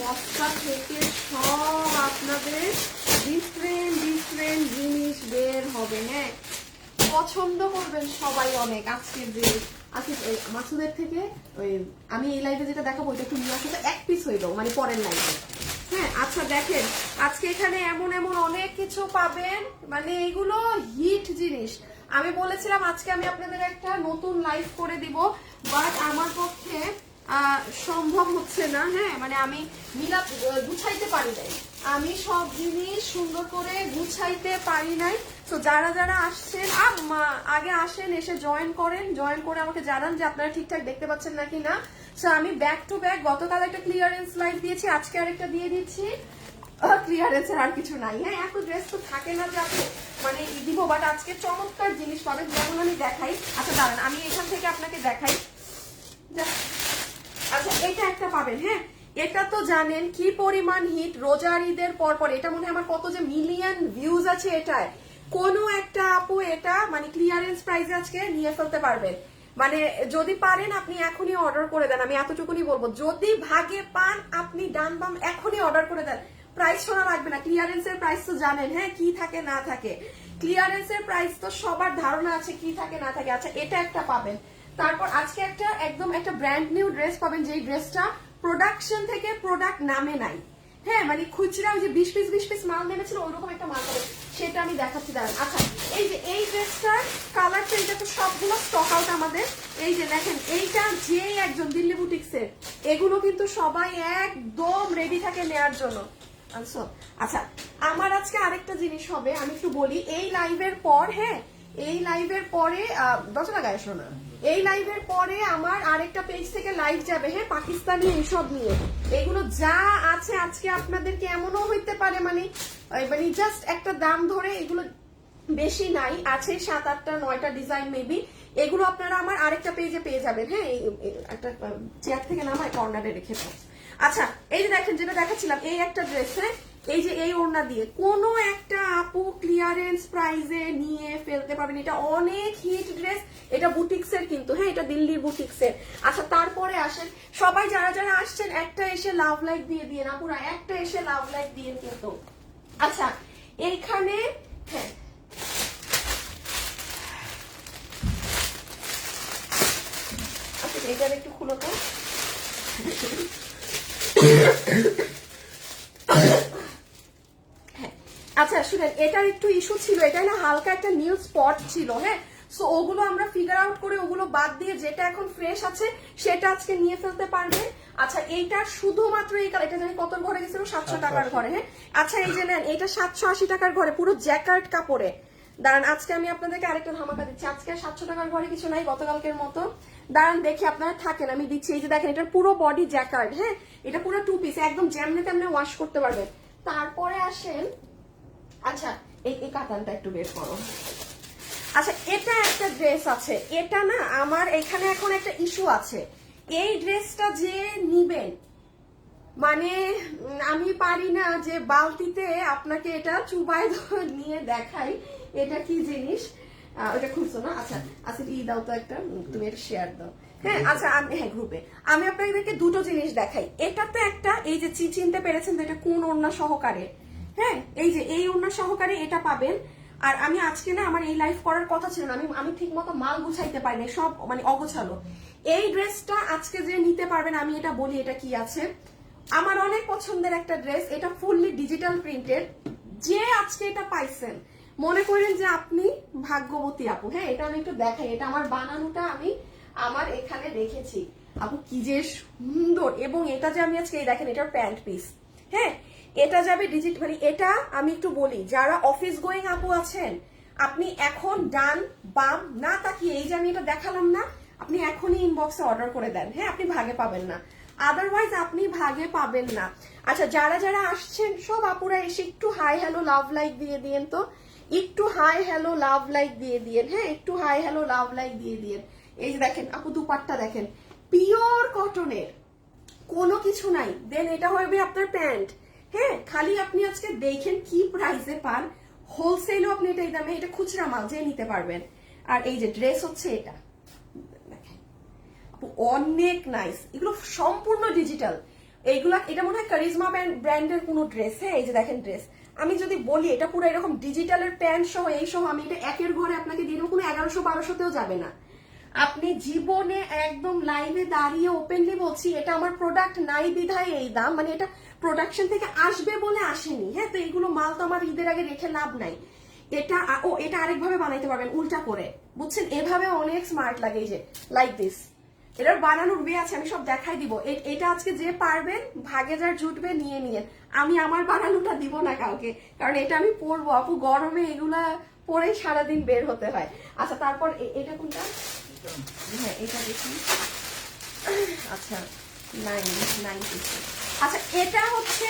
বস্তা থেকে সব আপনাদের ডিফারেন্ট ডিফারেন্ট জিনিস বের হবে। হ্যাঁ, পছন্দ করবেন সবাই অনেক। আজকের যে আজকে মাসুদের থেকে ওই আমি এই লাইভে যেটা দেখাবো ওইটা একটু নিয়ে আসলে এক পিস হইল, মানে পরের লাইভে। হ্যাঁ, আচ্ছা দেখেন আজকে এখানে এমন এমন অনেক কিছু পাবেন, মানে এগুলো হিট জিনিস। আমি বলেছিলাম আজকে আমি আপনাদের একটা নতুন লাইভ করে দিব, বাট আমার পক্ষে সম্ভব হচ্ছে না। হ্যাঁ, মানে আমি গুছাইতে পারি নাই, আমি সব জিনিস সুন্দর করে গুছাইতে পারি নাই। তো যারা যারা আসছেন আগে আসেন, এসে জয়েন করেন, জয়েন করে আমাকে জানান যে আপনারা ঠিকঠাক দেখতে পাচ্ছেন নাকি না। তো আমি ব্যাক টু ব্যাক গতকাল একটা ক্লিয়ারেন্স লাইভ দিয়েছি, আজকে আরেকটা দিয়ে দিচ্ছি। ক্লিয়ারেন্সের আর কিছু নাই। হ্যাঁ, এত ড্রেস তো থাকে না যে আপনি মানে দিব, বাট আজকে চমৎকার জিনিস পাবেন, যেমন আমি দেখাই। আচ্ছা দাঁড়ান, আমি এখান থেকে আপনাকে দেখাই। আচ্ছা এটা একটা পাবেন। হ্যাঁ, এটা তো জানেন কি পরিমাণ হিট রোজার ঈদের পর পর। এটা মনে হয় আমার কত যে মিলিয়ন ভিউজ আছে এটায়। কোনো একটা আপু এটা মানে ক্লিয়ারেন্স প্রাইসে আজকে নিয়ে ফেলতে পারবেন। মানে যদি পারেন আপনি এখনই অর্ডার করে দেন, আমি এতটুকুনি বলবো। যদি ভাগে পান আপনি ডান বাম এখনই অর্ডার করে দেন, প্রাইস শোনা লাগবে না। ক্লিয়ারেন্সের প্রাইস তো জানেন, হ্যাঁ, কি থাকে না থাকে। ক্লিয়ারেন্সের প্রাইস তো সবার ধারণা আছে কি থাকে না থাকে। আচ্ছা এটা একটা পাবেন। তারপর আজকে একটা একদম একটা ব্র্যান্ড নিউ ড্রেস পাবেন, যেই ড্রেসটা প্রোডাকশন থেকে প্রোডাক্ট নামে নাই। হ্যাঁ, মানে খুচরা ওই যে 20 পিস মাল নেমেছিল ওইরকম একটা মাল পাবেন, সেটা আমি দেখাচ্ছি দাঁড়ান। আচ্ছা এই যে এই ড্রেসটার কালারটা, এটা তো সবগুলো স্টক আউট আমাদের। এই যে দেখেন এইটা যে একজন দিল্লি বুটিক্সের, এগুলো কিন্তু সবাই একদম রেডি থাকে নেয়ার জন্য। আচ্ছা আমার আজকে আরেকটা জিনিস হবে, আমি একটু বলি। এই লাইভের পর, হ্যাঁ এই লাইভের পরে দশটা গায়ে শোনা, এই লাইভের পরে আমার আরেকটা পেজ থেকে লাইভ যাবে। হ্যাঁ, পাকিস্তানি এইসব নিয়ে। এগুলো যা আছে আজকে আপনাদেরকে এমনও হইতে পারে মানে মানে জাস্ট একটা দাম ধরে, এগুলো বেশি নাই, আছে 7, 8টা 9টা ডিজাইন মেবি। এগুলো আপনারা আমার আরেকটা পেজে পেয়ে যাবেন। হ্যাঁ, একটা চেয়ার থেকে নামায় কর্নারে রেখে দাও। আচ্ছা এই যে দেখেন যেটা দেখাচ্ছিলাম, এই একটা ড্রেস। হ্যাঁ, এই যে এই ওড়না দিয়ে কোনো একটা আপু ক্লিয়ারেন্স প্রাইজে নিয়ে ফেলতে পারবেন। এটা অনেক হিট ড্রেস, এটা বুটিক্সের কিন্তু। হ্যাঁ, এটা দিল্লির বুটিক্সের। আচ্ছা তারপরে আসেন সবাই যারা যারা আসছেন, একটা এসে লাভ লাইক দিয়ে দিয়ে না, পুরো একটা এসে লাভ লাইক দিয়ে কিন্তু। আচ্ছা এইখানে হ্যাঁ আচ্ছা এটার একটু খুলো তো। আচ্ছা শুনেন, এটার একটু ইস্যু ছিল, এটা না হালকা একটা নীল স্পট ছিল। হ্যাঁ, সো ওগুলো আমরা ফিগার আউট করে ওগুলো বাদ দিয়ে যেটা এখন ফ্রেশ আছে সেটা আজকে নিয়ে ফেলতে পারবে। আচ্ছা এইটা শুধুমাত্র এই কালার, এটা জানি কত ঘরে গেছিল, 700 টাকার ঘরে। হ্যাঁ, আচ্ছা এই যে নেন, এটা 780 টাকার ঘরে, পুরো জ্যাকার্ড কাপড়ে। দাঁড়ান আজকে আমি আপনাদেরকে আরেকটা ধামাকা দিচ্ছি। আজকে 700 টাকার ঘরে কিছু নাই গতকালকের মতো। দাঁড়ান দেখি আপনারা থাকেন, আমি দিচ্ছি। এই যে দেখেন এটার পুরো বডি জ্যাকার্ড। হ্যাঁ, এটা পুরো 2 পিস, একদম যেমনে তেমনে ওয়াশ করতে পারবেন। তারপরে আসেন, আচ্ছা এই কাতানটা একটু বের করো। আচ্ছা এটা একটা ড্রেস আছে, এটা না আমার এখানে এখন একটা ইস্যু আছে। এই ড্রেসটা যে নিবেন, মানে আমি পারি না যে বালতিতে আপনাকে এটা চুবাই নিয়ে দেখাই এটা কি জিনিস। ওটা খুলছো না? আচ্ছা আচ্ছা ই দাও তো একটা, তুমি এটা শেয়ার দাও। হ্যাঁ আচ্ছা আমি হ্যাঁ গ্রুপে আমি আপনাদেরকে দুটো জিনিস দেখাই। এটা তো একটা, এই যে চিনতে পেরেছেন তো এটা কোন ওড়না সহকারে। হ্যাঁ, এই যে এই ওড়না সহকারে এটা পাবেন। আর আমি আজকে না আমার এই লাইভ করার কথা ছিল না, আমি ঠিক মতো মাল গুছাইতে পারিনি, সব মানে অগোছালো। এই ড্রেসটা আজকে যে নিতে পারবেন, আমি এটা বলি এটা কি আছে। আমার অনেক পছন্দের একটা ড্রেস, এটা ফুললি ডিজিটাল প্রিন্টেড। যে আজকে এটা পাইছেন মনে করেন যে আপনি ভাগ্যবতী আপু। হ্যাঁ, এটা আমি একটু দেখাই, এটা আমার বানানোটা আমি আমার এখানে রেখেছি আপু, কি যে সুন্দর। এবং এটা যে আমি আজকে দেখেন এটার প্যান্ট পিস। হ্যাঁ, এটা যাবে ডিজিটাল, মানে এটা আমি একটু বলি, যারা অফিস গোয়িং আপু আছেন আপনি এখন ডান বাম না তাকিয়ে, এই যে আমি এটা দেখালাম না, আপনি এখনই ইনবক্সে অর্ডার করে দেন। হ্যাঁ, আপনি ভাগে পাবেন না, আদারওয়াইজ আপনি ভাগে পাবেন না। আচ্ছা যারা যারা আসছেন সব আপুরা এসে একটু হাই হ্যালো লাভ লাইক দিয়ে দিয়েন তো, একটু হাই হ্যালো লাভ লাইক দিয়ে দিয়েন। হ্যাঁ, একটু হাই হ্যালো লাভ লাইক দিয়ে দিয়েন। এই যে দেখেন আপু দুপাট্টা দেখেন, পিওর কটনের, কোনো কিছু নাই। দেন এটা হবে আপনার প্যান্ট। হ্যাঁ, খালি আপনি আজকে দেখেন কি প্রাইসে পান, হোলসেলও আপনি এটাই দামে, এটা খুচরা মাল যে নিতে পারবেন। আর এই যে ড্রেস হচ্ছে এটা অনেক নাইস, এগুলো সম্পূর্ণ ডিজিটাল। এইগুলা, এটা মনে হয় কারিজমা ব্র্যান্ডের কোনো ড্রেস। হ্যাঁ, এই যে দেখেন ড্রেস, আমি যদি বলি এটা পুরো এরকম ডিজিটালের প্যান্ট সহ এই সহ আমি এটা একের ঘরে আপনাকে দিয়ে দেবো, কোনো 1100-1200তেও যাবে না। আপনি জীবনে একদম লাইভে দাঁড়িয়ে ওপেনলি বলছি, এটা আমার প্রোডাক্ট নাই বিধায় এই দাম, মানে এটা প্রোডাকশন থেকে আসবে বলে আসেনি। হ্যাঁ, তো এইগুলো মাল তো আমার ঈদের আগে রেখে লাভ নাই। এটা এটা আরেকভাবে বানাইতে পারবেন, উল্টা করে, বুঝছেন? এভাবে অনেক স্মার্ট লাগে, এই যে লাইক দিস। এটার বানানোর ওয়ে আছে, আমি সব দেখাই দিব। এটা আজকে যে পারবেন, ভাগে যার জুটবে নিয়ে নিয়ে, আমি আমার বানানোটা দিব না কাউকে, কারণ এটা আমি পরবো আপু, গরমে এগুলা পরে সারাদিন বের হতে হয়। আচ্ছা, তারপর এটা কোনটা? হ্যাঁ, এটা দেখুন। আচ্ছা, 990। আচ্ছা, এটা হচ্ছে,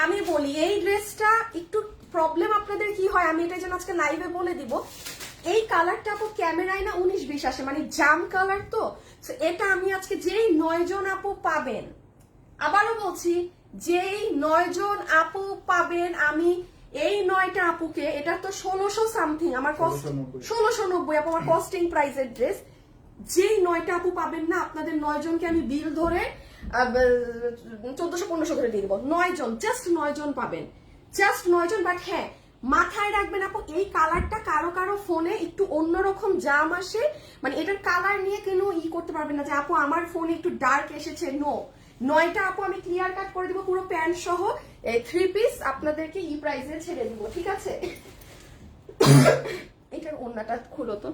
আমি বলি এই ড্রেসটা একটু প্রবলেম আপনাদের কি হয়, আমি এটা যেন আজকে লাইভে বলে দিব। এই কালারটা আপু ক্যামেরায় না 19-20 আসে, মানে জাম কালার। তো এটা আমি আজকে যেই 9 জন আপু পাবেন, আবারও বলছি, যেই 9 জন আপু পাবেন, আমি এই 9টা আপুকে, এটা তো 1600 সামথিং আমার কস্ট, 1690 আপু আমার কস্টিং প্রাইসের ড্রেস। যেই 9টা আপু পাবেন না, আপনাদের 9 জনকে আমি বিল ধরে 1400-1500 করে দিয়ে দেবো। 9 জন, জাস্ট 9 জন পাবেন, জাস্ট 9 জন। বাট হ্যাঁ, মাথায় রাখবেন আপু, এই কালারটা কারো কারো ফোনে একটু অন্যরকম জাম আসে, মানে এটার কালার নিয়ে কেন করতে পারবেন না যে আপু আমার ফোনে একটু ডার্ক এসেছে। নো, 9টা আপু আমি ক্লিয়ার কাট করে দিব, পুরো প্যান্ট সহ 3 পিস আপনাদেরকে এই প্রাইসে ছেড়ে দিব, ঠিক আছে? এটার ওন্নাটা খুলো তো,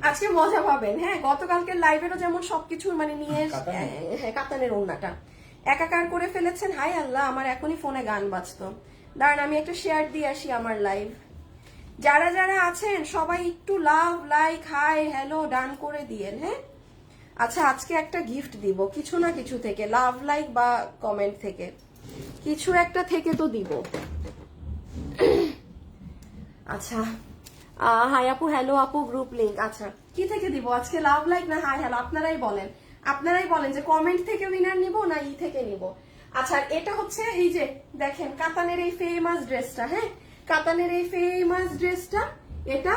আজকে মজা পাবেন। হ্যাঁ, গতকালকে লাইভেরও যেমন সবকিছু মানে নিয়ে, হ্যাঁ, কাতানের ওন্নাটা একাকার করে ফেলেছেন। হাই আল্লাহ, আমার এখনই ফোনে গান বাজতো। দাঁড়ান, আমি একটা শেয়ার দিয়ে আসি আমার লাইভ। যারা যারা আছেন সবাই একটু লাভ, লাইক, হাই, হ্যালো ডান করে দিয়েন। হ্যাঁ, আচ্ছা, আজকে একটা গিফট দিব কিছু না কিছু থেকে, লাভ, লাইক বা কমেন্ট থেকে, কিছু একটা থেকে তো দিব। আচ্ছা, হাই আপু, হ্যালো আপু, গ্রুপ লিংক। আচ্ছা, কি থেকে দিব আজকে, লাভ, লাইক না হাই হ্যালো? আপনারাই বলেন, আপনারাই বলেন যে কমেন্ট থেকে উইনার নিব না ই থেকে নিব। আচ্ছা, এটা হচ্ছে এই যে দেখেন কাতানের এই ফেমাস ড্রেসটা। হ্যাঁ, কাতানের এই ফেমাস ড্রেসটা, এটা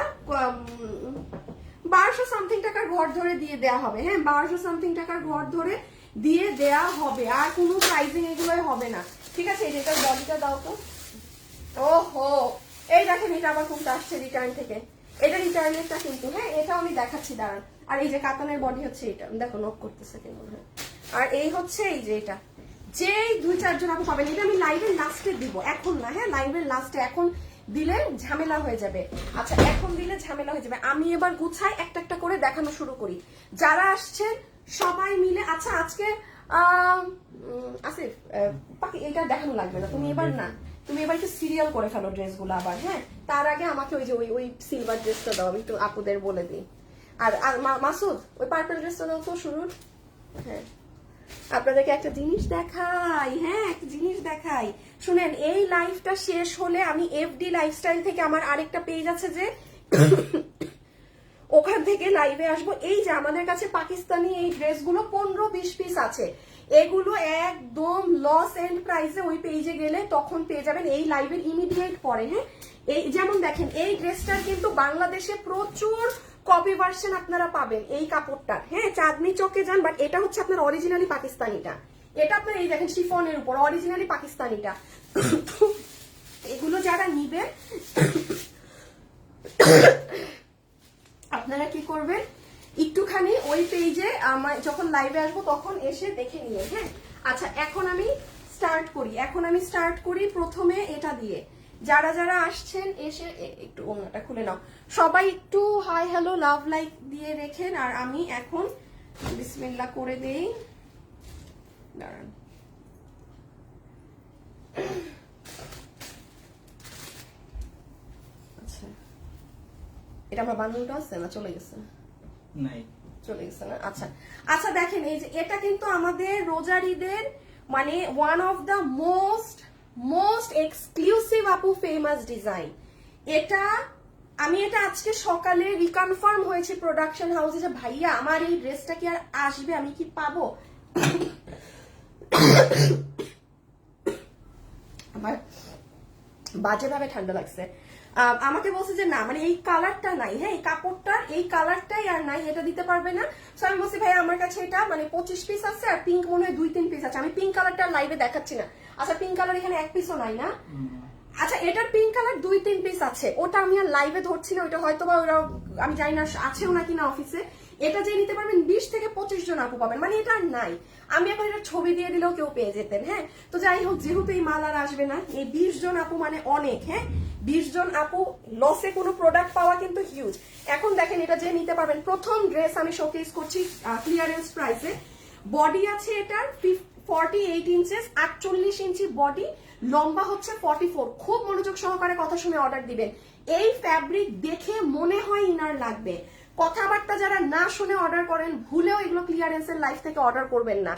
1200 সামথিং টাকার ঘর ধরে দিয়ে দেয়া হবে। হ্যাঁ, 1200 সামথিং টাকার ঘর ধরে দিয়ে দেয়া হবে, আর কোনো প্রাইজিং এগুলোই হবে না, ঠিক আছে? এই যেটার বডিটা দাও তো। ওহো, এই দেখেন, এটা আবার কোনটা আসছে রিটার্ন থেকে, এটা রিটার্নেরটা কিন্তু। হ্যাঁ, এটাও আমি দেখাচ্ছি, দাঁড়ান। আর এই যে কাতানের বডি হচ্ছে এটা, দেখো নক করতেছে কেন। হ্যাঁ, আর এই হচ্ছে এই যে এটা, যেই 2-4 জন আপু পাবেন, এটা আমি লাইভের লাস্টে দিব, এখন না। হ্যাঁ, লাইভের লাস্টে, এখন দিলে ঝামেলা হয়ে যাবে। আচ্ছা, এখন দিলে ঝামেলা হয়ে যাবে, আমি এবার গুছাই, একটা একটা করে দেখানো শুরু করি। যারা আসছেন সবাই মিলে। আচ্ছা, আজকে আসিফ, বাকি এটা দেখানো লাগবে না, তুমি এবার না, তুমি এবার একটু সিরিয়াল করে ফেলো ড্রেসগুলো আবার। হ্যাঁ, তার আগে আমাকে ওই যে ওই সিলভার ড্রেসটা দাও, আমি একটু আপুদের বলে দিই। আর মাসুদ, ওই পার্পল ড্রেসটা দাও তো শুরুর। হ্যাঁ, আপনাদেরকে একটা জিনিস দেখাই। হ্যাঁ, একটা জিনিস দেখাই, শুনেন। এই লাইফটা শেষ হলে আমি এফডি লাইফস্টাইল থেকে আমার আরেকটা পেজ আছে যে ওখান থেকে লাইভে আসবো। এই যে আমাদের কাছে পাকিস্তানি এই ড্রেসগুলো 15-20 পিস আছে, এগুলো একদম লস এন্ড প্রাইসে ওই পেজে গেলে তখন পেয়ে যাবেন এই লাইভের ইমিডিয়েট পরে। হ্যাঁ, এই যেমন দেখেন, এই ড্রেসটার কিন্তু বাংলাদেশে প্রচুর কপি ভার্সন আপনারা পাবেন এই কাপড়টার। হ্যাঁ, চাঁদনি চকে যান, বাট এটা হচ্ছে আপনার অরিজিনালি পাকিস্তানিটা। এটা আপনার এই দেখেন শিফনের উপর অরিজিনালি পাকিস্তানিটা। এগুলো যারা নিবেন আপনারা কি করবেন, একটুখানি ওই পেজে আমার যখন লাইভে আসবো তখন এসে দেখে নিয়ে। হ্যাঁ, আচ্ছা, এখন আমি স্টার্ট করি প্রথমে এটা দিয়ে। যারা যারা আসছেন এসে একটু ওন্নাটা খুলে নাও, সবাই একটু হাই হ্যালো লাভ লাইক দিয়ে রেখেন। আর আমি এখন বিসমিল্লাহ করে দেই, দাঁড়ান। আচ্ছা, এটা আমার বান্ধবটা আছে না, চলে গেছে? নাই, চলে গেছে না? আচ্ছা আচ্ছা, দেখেন এই যে এটা কিন্তু আমাদের রোজার ঈদের মানে one of the most exclusive আপু ফেমাস ডিজাইন। এটা আমি এটা আজকে সকালে রিকনফার্ম হয়েছে প্রোডাকশন হাউসে যে ভাইয়া আমার এই ড্রেসটা কি আর আসবে, আমি কি পাবো? আমার বাজেভাবে ঠান্ডা লাগছে। আমাকে বলছে যে না মানে এই কালারটা নাই, হ্যাঁ এই কাপড়টা এই কালারটাই আর নাই, এটা দিতে পারবে না। সো আমি বলছি ভাই আমার কাছে এটা মানে 25 পিস আছে আর পিঙ্ক মনে হয় 2-3 পিস আছে, আমি পিঙ্ক কালারটা লাইভে দেখাচ্ছি না। আচ্ছা পিঙ্ক কালার এখানে 1 পিসও নাই না? আচ্ছা এটার পিঙ্ক কালার 2-3 পিস আছে, ওটা আমি আর লাইভে ধরছি না, ওটা হয়তো বা ওরা আমি জানি না আছেও নাকি না অফিসে। এটা যে নিতে পারবেন 20 থেকে 25 জন আপু পাবেন, মানে এটা আর নাই। আমি এখন এটা ছবি দিয়ে দিলেও কেউ পেয়ে যেতেন। হ্যাঁ তো যাই হোক, যেহেতু এই মাল আর আসবে না, এই 20 জন আপু মানে অনেক। হ্যাঁ 20 জন আপু লসে কোনো প্রোডাক্ট পাওয়া কিন্তু হিউজ। এখন দেখেন এটা যে নিতে পারবেন, প্রথম ড্রেস আমি শোকেস করছি ক্লিয়ারেন্স প্রাইসে। বডি আছে এটার 48 ইঞ্চেস, 48 ইঞ্চি বডি, লম্বা হচ্ছে 44। খুব মনোযোগ সহকারে কথা শুনে অর্ডার দিবেন। এই ফ্যাব্রিক দেখে মনে হয় ইনার লাগবে, কথাবার্তা যারা না শুনে অর্ডার করেন ভুলেও এগুলো ক্লিয়ারেন্সের লাইফ থেকে অর্ডার করবেন না।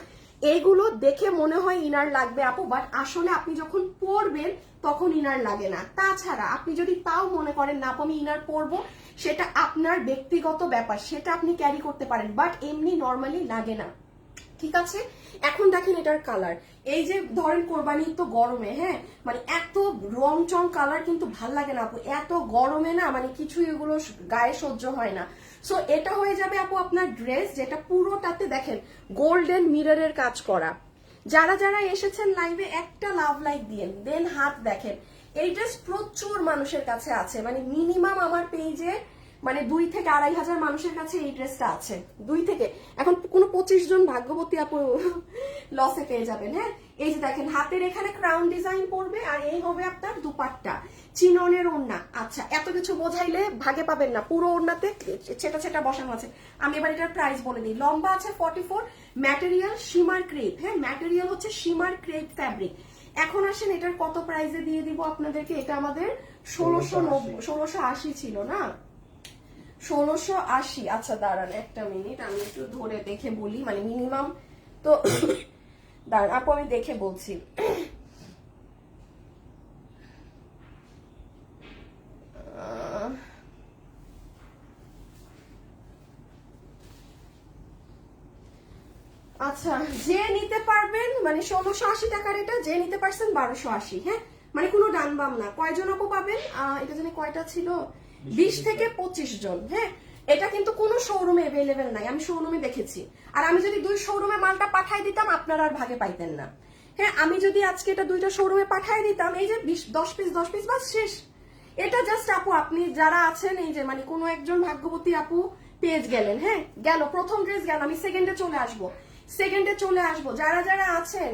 এইগুলো দেখে মনে হয় ইনার লাগবে আপু, বাট আসলে আপনি যখন পরবেন তখন ইনার লাগে না। তাছাড়া আপনি যদি তাও মনে করেন না আপু আমি ইনার পরবো, সেটা আপনার ব্যক্তিগত ব্যাপার, সেটা আপনি ক্যারি করতে পারেন, বাট এমনি নর্মালি লাগে না। ঠিক আছে, এখন দেখেন এটার কালার, এই যে ধরেন কোরবানি তো গরমে, হ্যাঁ মানে এত রং চং কালার কিন্তু ভাল লাগে না আপু, এত গরমে না মানে কিছু এগুলো গায়ে সহ্য হয় না। সো এটা হয়ে যাবে আপু আপনার ড্রেস, যেটা পুরোটাতে দেখেন গোল্ডেন মিররের কাজ করা। যারা যারা এসেছেন লাইভে একটা লাভ লাইক দিয়ে দেন, হাত দেখেন। এই ড্রেস প্রচুর মানুষের কাছে আছে, মানে মিনিমাম আমার পেজে মানে 2 থেকে 2.5 হাজার মানুষের কাছে এই ড্রেসটা আছে। 2 থেকে এখন কোনো 25 জন ভাগ্যবতী আপু লসে পেয়ে যাবেন। হ্যাঁ এই যে দেখেন হাতের এখানে ক্রাউন ডিজাইন পড়বে, আর এই হবে আপনার দুপাট্টা, চিননের ওড়না। আচ্ছা এত কিছু বোঝাইলে ভাগে পাবেন না, পুরো ওড়নাতে ছেটা ছেটা বসানো আছে। আমি এবার এটার প্রাইস বলে দিই। লম্বা আছে 44, ম্যাটেরিয়াল শিমার ক্রেপ। হ্যাঁ ম্যাটেরিয়াল হচ্ছে শিমার ক্রেপ ফ্যাব্রিক। এখন আসেন এটার কত প্রাইসে দিয়ে দিব আপনাদেরকে। এটা আমাদের 1680 ছিল না, 1680। আচ্ছা দাঁড়ান একটা মিনিট, আমি একটু ধরে দেখে বলি, মানে মিনিমাম তো দাঁড়ান আপু আমি দেখে বলছি। আচ্ছা যে নিতে পারবেন মানে 1680 টাকার এটা যে নিতে পারছেন 1280। হ্যাঁ মানে কোনো ডান বাম না। কয়জন আপু পাবেন? এটা জানি কয়টা ছিল, 20 থেকে 25 জন। হ্যাঁ এটা কিন্তু কোনো শোরুমে অ্যাভেলেবেল নাই, আমি শোরুমে দেখেছি। আর আমি যদি 2 শোরুমে মালটা পাঠাই দিতাম আপনারা আর ভাগে পাইতেন না। হ্যাঁ আমি যদি আজকে এটা 2টা শোরুমে পাঠাই দিতাম, এই যে 10 পিস বাস শেষ। এটা জাস্ট আপু আপনি যারা আছেন এই যে মানে কোনো একজন ভাগ্যবতী আপু পেজ গেলেন, হ্যাঁ গেল প্রথম ড্রেস গেল, আমি সেকেন্ডে চলে আসবো। যারা যারা আছেন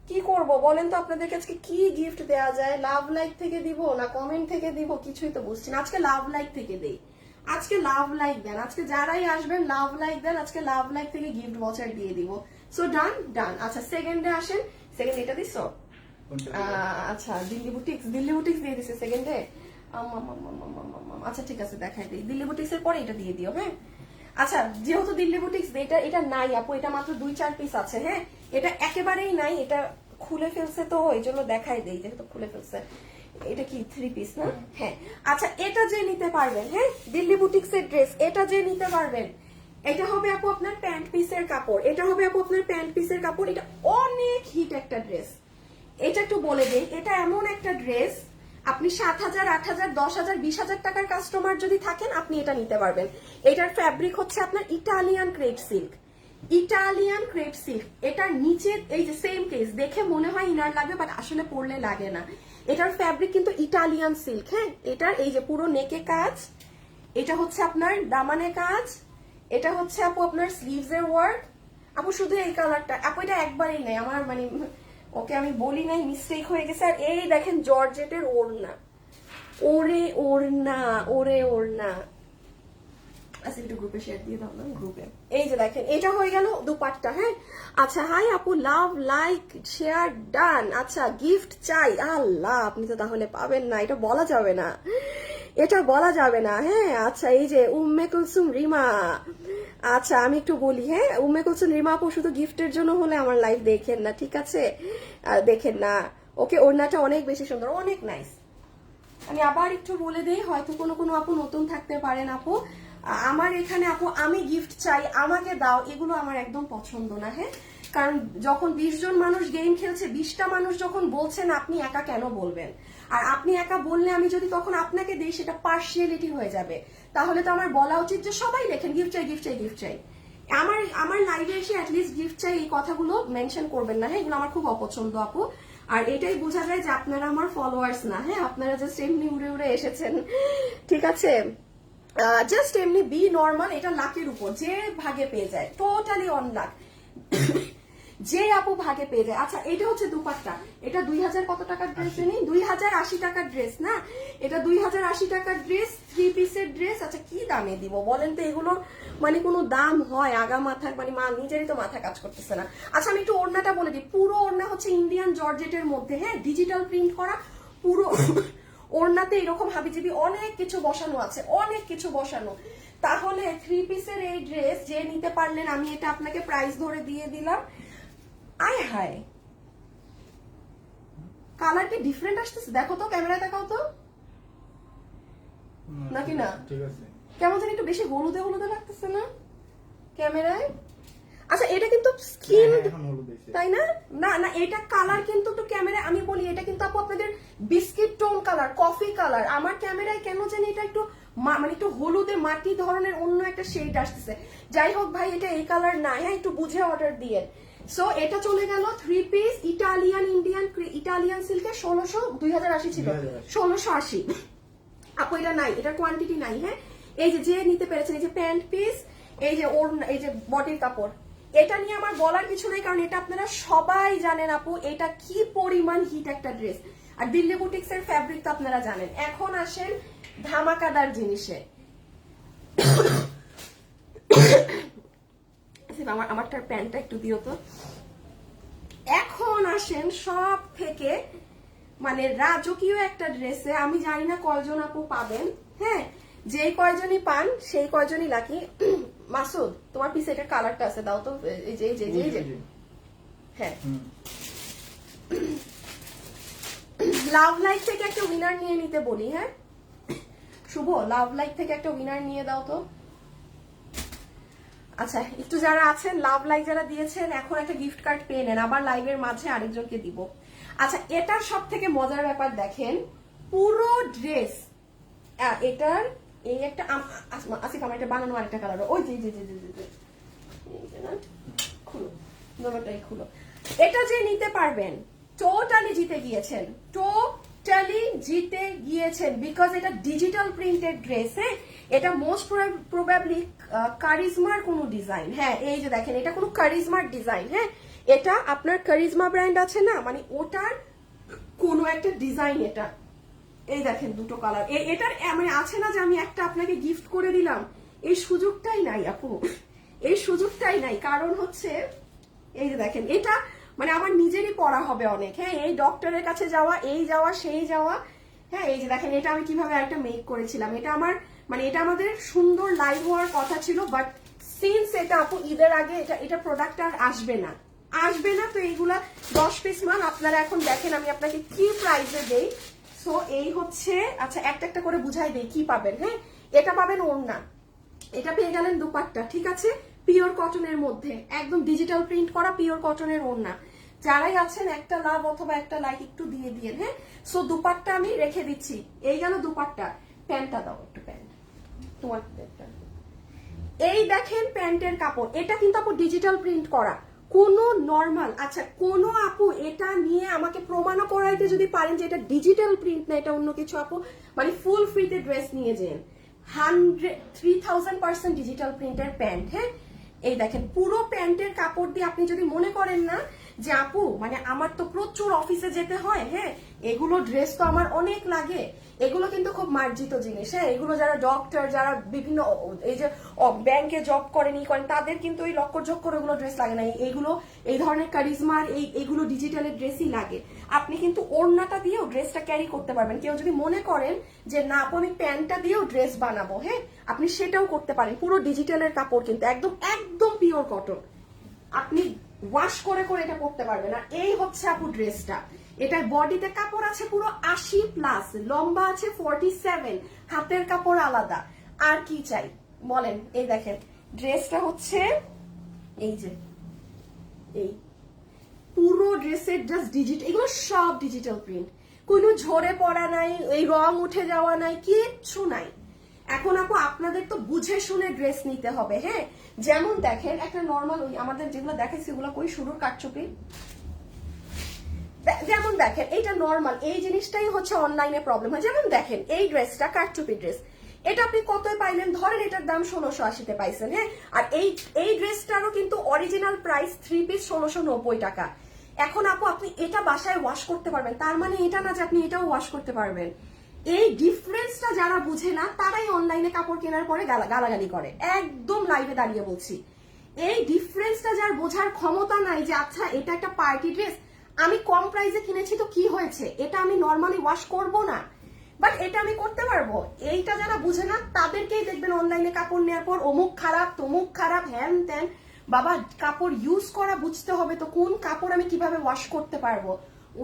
কি করব বলেন তো, আপনাদেরকে আজকে কি গিফট দেওয়া যায়? লাভ লাইক থেকে দিব না কমেন্ট থেকে দিব, কিছুই তো বুঝছি না। আজকে লাভ লাইক থেকে দেই, আজকে লাভ লাইক দেন, আজকে যারাই আসবেন লাভ লাইক দেন, আজকে লাভ লাইক থেকে গিফট ভাউচার দিয়ে দিব। সো ডান। আচ্ছা সেকেন্ডে আসেন, সেকেন্ড এটা দিছো? আচ্ছা দিল্লি বুটিক্স দিয়ে দিছে সেকেন্ডে। আচ্ছা ঠিক আছে দেখাই দিই, দিল্লি বুটিক্স এর পরে এটা দিয়ে দিও। হ্যাঁ আচ্ছা যেহেতু দিল্লি বুটিক্স এটা নাই আপু, এটা মাত্র 2-4 পিস আছে। হ্যাঁ এটা একেবারেই নাই, এটা খুলে ফেলছে তো এই জন্য দেখাই দেই, যেহেতু খুলে ফেলছে। এটা কি 3 পিস না? হ্যাঁ আচ্ছা এটা যে নিতে পারবেন, হ্যাঁ দিল্লি বুটিক্স এর ড্রেস, এটা যে নিতে পারবেন, এটা হবে আপু আপনার প্যান্ট পিসের কাপড়, এটা হবে আপু আপনার প্যান্ট পিসের কাপড়। এটা অনেক হিট একটা ড্রেস, এটা একটু বলে দেই, এটা এমন একটা ড্রেস আপনি 7,000, 8,000, 10,000, 20,000 টাকার কাস্টমার যদি থাকেন আপনি এটা নিতে পারবেন। এটার ফ্যাব্রিক হচ্ছে আপনার ইটালিয়ান ক্রেপ সিল্ক। এটার নিচে এই যে সেম কেস, দেখে মনে হয় ইনার লাগবে বাট আসলে পরলে লাগে না। এটার ফ্যাব্রিক কিন্তু ইটালিয়ান সিল্ক। হ্যাঁ এটার এই যে পুরো নেকে কাজ, এটা হচ্ছে আপনার দামানে কাজ, এটা হচ্ছে আপু আপনার স্লিভস এর ওয়ার্ক। আপু শুধু এই কালারটা আপু, এটা একবারেই নাই আমার মানে ওকে আমি বলি নাই, মিস্টেক হয়ে গেছে। আর এই দেখেন জর্জেটের ওড়না, ওড়না আচ্ছা একটু গ্রুপে শেয়ার দিয়ে দাও না গ্রুপে। এই যে দেখেন এটা হয়ে গেল দুপাট্টা। হ্যাঁ আচ্ছা হাই আপু লাভ লাইক শেয়ার ডান। আচ্ছা গিফট চাই, আল্লাহ আপনি তো তাহলে পাবেন না, এটা বলা যাবে না। হ্যাঁ আচ্ছা এই যে উম্মে কুলসুম রিমা, আচ্ছা আমি একটু বলি, হ্যাঁ উম্মে কুলসুম রিমা আপু শুধু গিফটের জন্য হলে আমার লাইভ দেখেন না, ঠিক আছে দেখেন না। ওকে ওড়নাটা অনেক বেশি সুন্দর, অনেক নাইস। আমি আবার একটু বলে দেই, হয়তো কোনো আপু নতুন থাকতে পারেন আপু, আমার এখানে আপু আমি গিফট চাই আমাকে দাও এগুলো আমার একদম পছন্দ না। হ্যাঁ কারণ যখন 20 জন মানুষ গেম খেলছে, 20টা মানুষ যখন বলছেন, আপনি একা কেন বলবেন? আর আপনি একা বললে আমি যদি তখন আপনাকে দিই, সেটা পার্সিয়ালিটি হয়ে যাবে। তাহলে তো আমার বলা উচিত যে সবাই লেখেন গিফট চাই, গিফট চাই, গিফট চাই। আমার লাইভে এসে অ্যাটলিস্ট গিফট চাই এই কথাগুলো মেনশন করবেন না, হ্যাঁ? এগুলো আমার খুব অপছন্দ আপু। আর এটাই বোঝা যায় যে আপনারা আমার ফলোয়ার্স না, হ্যাঁ? আপনারা জাস্ট এমনি উড়ে উড়ে এসেছেন, ঠিক আছে? জাস্ট এমনি বি নর্মাল। এটা লাকের উপর, যে ভাগে পেয়ে যায়, টোটালি অন লাক, যে আপু ভাগে পেয়ে যায়। আচ্ছা, এটা হচ্ছে দুপাট্টা। এটা 2000 কত টাকার ড্রেস জানি? 2080 টাকার ড্রেস না? এটা 2080 টাকার ড্রেস, 3 পিসের ড্রেস। আচ্ছা, কি দামে দিব বলেন তো? এগুলো মানে কোনো দাম হয়? আগা মাথার মানে নিজেরই তো মাথা কাজ করতেছে না। আচ্ছা, আমি একটু ওড়নাটা বলে দিই। পুরো ওড়না হচ্ছে ইন্ডিয়ান জর্জেটের মধ্যে, হ্যাঁ, ডিজিটাল প্রিন্ট করা পুরো ওড়নাতে এরকম হাবিজাবি অনেক কিছু বসানো আছে, অনেক কিছু বসানো। তাহলে 3 পিসের এই ড্রেস যে নিতে পারলেন, আমি এটা আপনাকে প্রাইস ধরে দিয়ে দিলাম। আয় হায়, কালার কি ডিফারেন্ট আসতেছে? দেখো তো, ক্যামেরায় দেখাও তো, নাকি না? ঠিক আছে, কেমন যেন একটু বেশি হলুদে হলুদে লাগতেছে না ক্যামেরায়? আচ্ছা, এটা কিন্তু স্কিন, তাই না? না না, এটা কালার কিন্তু একটু ক্যামেরায়, আমি বলি এটা কিন্তু আপু আপনাদের biscuit tone colour, coffee colour. আমার ক্যামেরায় কেন জানি এটা একটু মানে একটু হলুদে মাটি ধরনের অন্য একটা শেড আসতেছে। যাই হোক ভাই, এটা এই কালার না, হ্যাঁ? একটু বুঝে অর্ডার দিয়ে। সো এটা চলে গেল 3 পিস ইটালিয়ান ইটালিয়ান সিল্কে 2080 ছিল, 1680 আপু। এটা নাই, এটা কোয়ান্টিটি নাই, হ্যাঁ? এই যে নিতে পেরেছেন, এই যে প্যান্ট পিস, এই যে ওর, এই যে বডির কাপড়, এটা নিয়ে আমার বলার কিছু নেই, কারণ এটা আপনারা সবাই জানেন আপু, এটা কি পরিমাণ হিট একটা ড্রেস। আর দিল্লি বুটিক্স এর ফ্যাব্রিক তো আপনারা জানেন। এখন আসেন ধামাকাদার জিনিসে। আমারটার প্যান্টটা একটু দিও তো। এখন আসেন সব থেকে মানে রাজকীয় একটা ড্রেসে। আমি জানি না কয়জন আপু পাবেন, হ্যাঁ? যেই কয়জনই পান সেই কয়জনই লাকি। মাসুদ, তোমার পিছে এটা কালারটা আছে, দাও তো। এই যে হ্যাঁ, লাভ লাইফ থেকে একটা উইনার নিয়ে নিতে বলি, হ্যাঁ? শুভ, লাভ লাইফ থেকে একটা উইনার নিয়ে দাও তো। আচ্ছা, একটু যারা আছেন লাভ লাইক যারা দিয়েছেন, এখন একটা গিফট কার্ড পেয়ে নেন, আবার লাইভের মাঝে আরেকজনকে দিব। আচ্ছা, এটার সব থেকে মজার ব্যাপার দেখেন, পুরো ড্রেস এটার এই একটা আসিফ, আমার এটা বানানো আরেকটা কালার, ওই যে খুলো, নোটাই খুলো। এটা যে নিতে পারবেন, টোটালি জিতে গিয়েছেন, টোটালি জিতে গিয়েছেন, বিকজ এটা ডিজিটাল প্রিন্টেড ড্রেস, হ্যাঁ? এটা মোস্ট প্রবাবলি কারিজমার কোনো ডিজাইন, হ্যাঁ? এই যে দেখেন, এটা কোনো কারিজমার ডিজাইন, হ্যাঁ? এটা আপনার কারিজমা ব্র্যান্ড আছে না, মানে ওটার কোনো একটা ডিজাইন এটা। এই দেখেন দুটো কালার, এটার মানে আছে না যে আমি একটা আপনাকে গিফট করে দিলাম, এই সুযোগটাই নাই আপু, এই সুযোগটাই নাই। কারণ হচ্ছে এই যে দেখেন, এটা মানে আমার নিজেরই পড়া হবে অনেক, হ্যাঁ? এই ডক্টরের কাছে যাওয়া, এই যাওয়া, সেই যাওয়া, হ্যাঁ? এই যে দেখেন, এটা আমি কিভাবে একটা মেক করেছিলাম। এটা আমার মানে এটা আমাদের সুন্দর লাইভ হওয়ার কথা ছিল, বাট সিন্স এটা আপু ঈদের আগে এটা প্রোডাক্ট আর আসবে না, তো এইগুলা 10 পিস মাল আপনারা এখন দেখেন আমি আপনাকে কি প্রাইসে দেই। সো এই হচ্ছে, আচ্ছা একটা করে বুঝাই দেই কি পাবেন, হ্যাঁ? এটা পাবেন ওড়না, এটা পেয়ে গেলেন দুপাট্টা, ঠিক আছে? পিওর কটনের মধ্যে, একদম ডিজিটাল প্রিন্ট করা পিওর কটনের ওড়না। যারাই আছেন একটা লাভ অথবা একটা লাইক একটু দিয়ে দিয়ে, হ্যাঁ? সো দুপাট্টা আমি রেখে দিচ্ছি, এই গেল দুপাট্টা। প্যান্টটা দাও একটু, প্যান্ট তোমার প্যান্টটা। এই দেখেন প্যান্টের কাপড়, এটা কিন্তু আপু ডিজিটাল প্রিন্ট করা, কোনো নর্মাল। আচ্ছা, কোনো আপু এটা নিয়ে আমাকে প্রমাণও করাইতে যদি পারেন যে এটা ডিজিটাল প্রিন্ট না, এটা অন্য কিছু, আপু মানে ফুল ফ্রিতে ড্রেস নিয়ে যান। 3000% ডিজিটাল প্রিন্টের প্যান্ট, হ্যাঁ? এই দেখেন পুরো প্যান্টের কাপড় দিয়ে আপনি যদি মনে করেন না যে আপু মানে আমার তো প্রচুর অফিসে যেতে হয়, হ্যাঁ, এগুলো ড্রেস তো আমার অনেক লাগে, এগুলো কিন্তু খুব মার্জিত জিনিস, হ্যাঁ? এগুলো যারা ডক্টর, যারা বিভিন্ন এই যে ব্যাংকে জব করেন তাদের কিন্তু এই লক্কর এগুলো ড্রেস লাগে না। এইগুলো এই ধরনের কারিজমার এইগুলো ডিজিটালের ড্রেসই লাগে। আপনি কিন্তু ওড়নাটা দিয়েও ড্রেসটা ক্যারি করতে পারবেন। কেউ যদি মনে করেন যে না আপু আমি প্যান্টটা দিয়েও ড্রেস বানাবো, হ্যাঁ, আপনি সেটাও করতে পারেন। পুরো ডিজিটালের কাপড় কিন্তু একদম একদম পিওর কটন, আপনি ওয়াশ করে এটা পরতে পারবেন। আর এই হচ্ছে আপু ড্রেসটা, এটার বডিতে কাপড় আছে পুরো 80+, লম্বা আছে 47, হাতের কাপড় আলাদা। আর কি চাই বলেন? এই দেখেন ড্রেসটা হচ্ছে এই যে এই পুরো ড্রেসের জাস্ট ডিজিটাল, এগুলো সব ডিজিটাল প্রিন্ট, কোনো ঝরে পড়া নাই, এই রং উঠে যাওয়া নাই, কিচ্ছু নাই। এখন আপু আপনাদের তো বুঝে শুনে ড্রেস নিতে হবে, হ্যাঁ। যেমন দেখেন একটা নর্মাল, ওই আমাদের যেগুলো দেখাইছি ওগুলো কই শুরুর কাটচুপি, যেমন দেখেন এইটা নর্মাল, এই জিনিসটাই হচ্ছে অনলাইনে প্রবলেম হয়। যেমন দেখেন এই ড্রেসটা কাটচুপি ড্রেস, এটা আপনি কতই পাইলেন, ধরেন এটার দাম 1680-তে পাইছেন, হ্যাঁ। আর এই ড্রেসটারও কিন্তু অরিজিনাল প্রাইস 3 পিস 1690 টাকা। এখন আপু আপনি এটা বাসায় ওয়াশ করতে পারবেন, তার মানে এটা না যে আপনি এটাও ওয়াশ করতে পারবেন। এই ডিফারেন্সটা যারা বুঝে না তারাই অনলাইনে কাপড় কেনার পরে গালাগালি করে, একদম লাইভে দাঁড়িয়ে বলছি। এই ডিফারেন্সটা যার বোঝার ক্ষমতা নাই যে আচ্ছা এটা একটা পার্টি ড্রেস, আমি কম প্রাইসে কিনেছি তো কি হয়েছে, এটা আমি নর্মালি ওয়াশ করব না, বাট এটা আমি করতে পারবো, এইটা যারা বুঝে না তাদেরকেই দেখবেন অনলাইনে কাপড় নেওয়ার পর অমুক খারাপ তমুক খারাপ হ্যান ত্যান। বাবা কাপড় ইউজ করা বুঝতে হবে তো, কোন কাপড় আমি কিভাবে ওয়াশ করতে পারবো,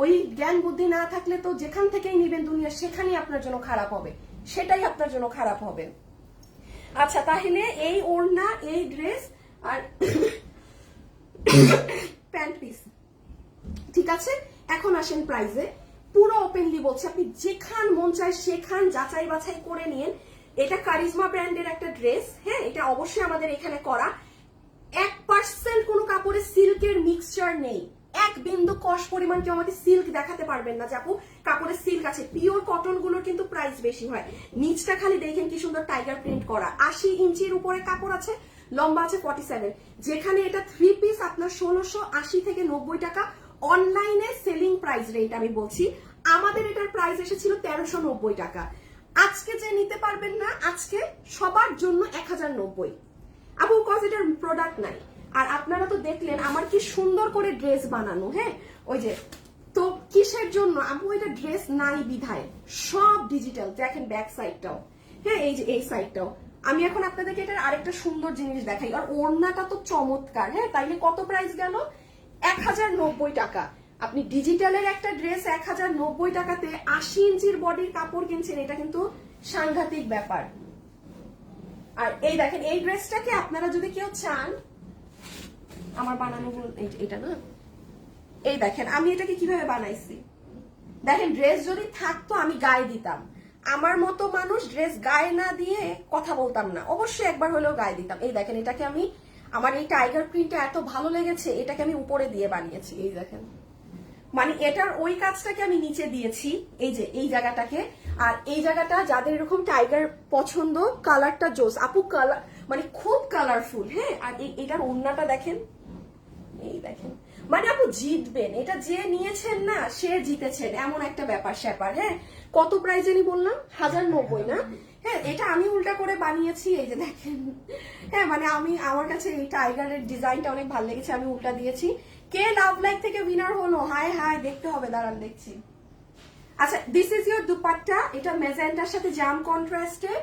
ওই জ্ঞান বুদ্ধি না থাকলে তো যেখান থেকেই নিবেন দুনিয়া সেখানেই আপনার জন্য খারাপ হবে, সেটাই আপনার জন্য খারাপ হবে। আচ্ছা তাহলে এই ওড়না, এই ড্রেস আর প্যান্ট পিস, ঠিক আছে। এখন আসেন প্রাইসে, পুরো ওপেনলি বলছি, আপনি যেখান মন চায় সেখান যাচাই বাছাই করে নিন। এটা কারিজমা ব্র্যান্ডের একটা ড্রেস, হ্যাঁ, এটা অবশ্যই আমাদের এখানে করা, 1% কোনো কাপড়ে সিল্কের মিক্সচার নেই, এক বিন্দু কষ পরিমাণ কেউ আমাকে সিল্ক দেখাতে পারবেন না যে আপু কাপড়ে সিল্ক আছে। পিওর কটন গুলোর কিন্তু প্রাইস বেশি হয়। নিচটা খালি দেখেন কি সুন্দর টাইগার প্রিন্ট করা, 80 ইঞ্চির উপরে কাপড় আছে, লম্বা আছে 47, যেখানে এটা 3 পিস আপনার 1680 থেকে 90 টাকা। অনলাইনে সেলিং প্রাইস রেট আমি বলছি, আমাদের এটার প্রাইস এসেছিল 1390 টাকা। আজকে যে নিতে পারবেন না, আজকে সবার জন্য 1090 আপু, কজ এটার প্রোডাক্ট নাই। আর আপনারা তো দেখলেন আমার কি সুন্দর করে ড্রেস বানানো, হ্যাঁ, ওই যে তো কিসের জন্য আপু, এটা ড্রেস নাই বিধায় সব ডিজিটাল। দেখেন ব্যাক সাইডটাও, হ্যাঁ, এই যে এই সাইডটাও। আমি এখন আপনাদেরকে এটার আরেকটা সুন্দর জিনিস দেখাই, আর ওড়নাটা তো চমৎকার, হ্যাঁ। তাইলে কত প্রাইস গেল, 1090 টাকা। আপনি ডিজিটালের একটা ড্রেস 1090 টাকাতে 80 ইঞ্চির বডির কাপড় কিনছেন, এটা কিন্তু সাংঘাতিক ব্যাপার। আর এই দেখেন এই ড্রেসটাকে আপনারা যদি কেউ চান, আমার বানানো এটা না, এই দেখেন আমি এটাকে কিভাবে বানাইছি, দেখেন ড্রেস যদি থাকতো আমি গায়ে দিতাম, আমার মতো মানুষ ড্রেস গায়ে না দিয়ে কথা বলতাম না, অবশ্যই একবার হলেও গায়ে দিতাম। এই দেখেন এটাকে আমি, আমার এই টাইগার প্রিন্টটা এত ভালো লেগেছে, এটাকে আমি উপরে দিয়ে বানিয়েছি, এই দেখেন, মানে এটার ওই কাজটাকে আমি নিচে দিয়েছি, এই যে এই জায়গাটাকে। আর এই জায়গাটা যাদের এরকম টাইগার পছন্দ, কালারটা জোস আপু, কালার মানে খুব কালারফুল, হ্যাঁ। আর এটার ওড়নাটা দেখেন, এই দেখেন, মানে আপু জিতবেন, এটা যে নিয়েছেন না সে জিতেছেন, এমন একটা ব্যাপার স্যাপার, হ্যাঁ। কত প্রাইস জানি বললাম, 1090 না, হ্যাঁ। এটা আমি উল্টা করে বানিয়েছি, এই যে দেখেন, হ্যাঁ, মানে আমি, আমার কাছে এই টাইগারের ডিজাইনটা অনেক ভালো লেগেছে, আমি উল্টা দিয়েছি। কে লাভ লাইক থেকে উইনার হলো, হায় হায়, দেখতে হবে, দাঁড়ান দেখছি। আচ্ছা, দিস ইজ ইউর দুপাট্টা, এটা মেজেন্টার সাথে জাম কন্ট্রাস্টে,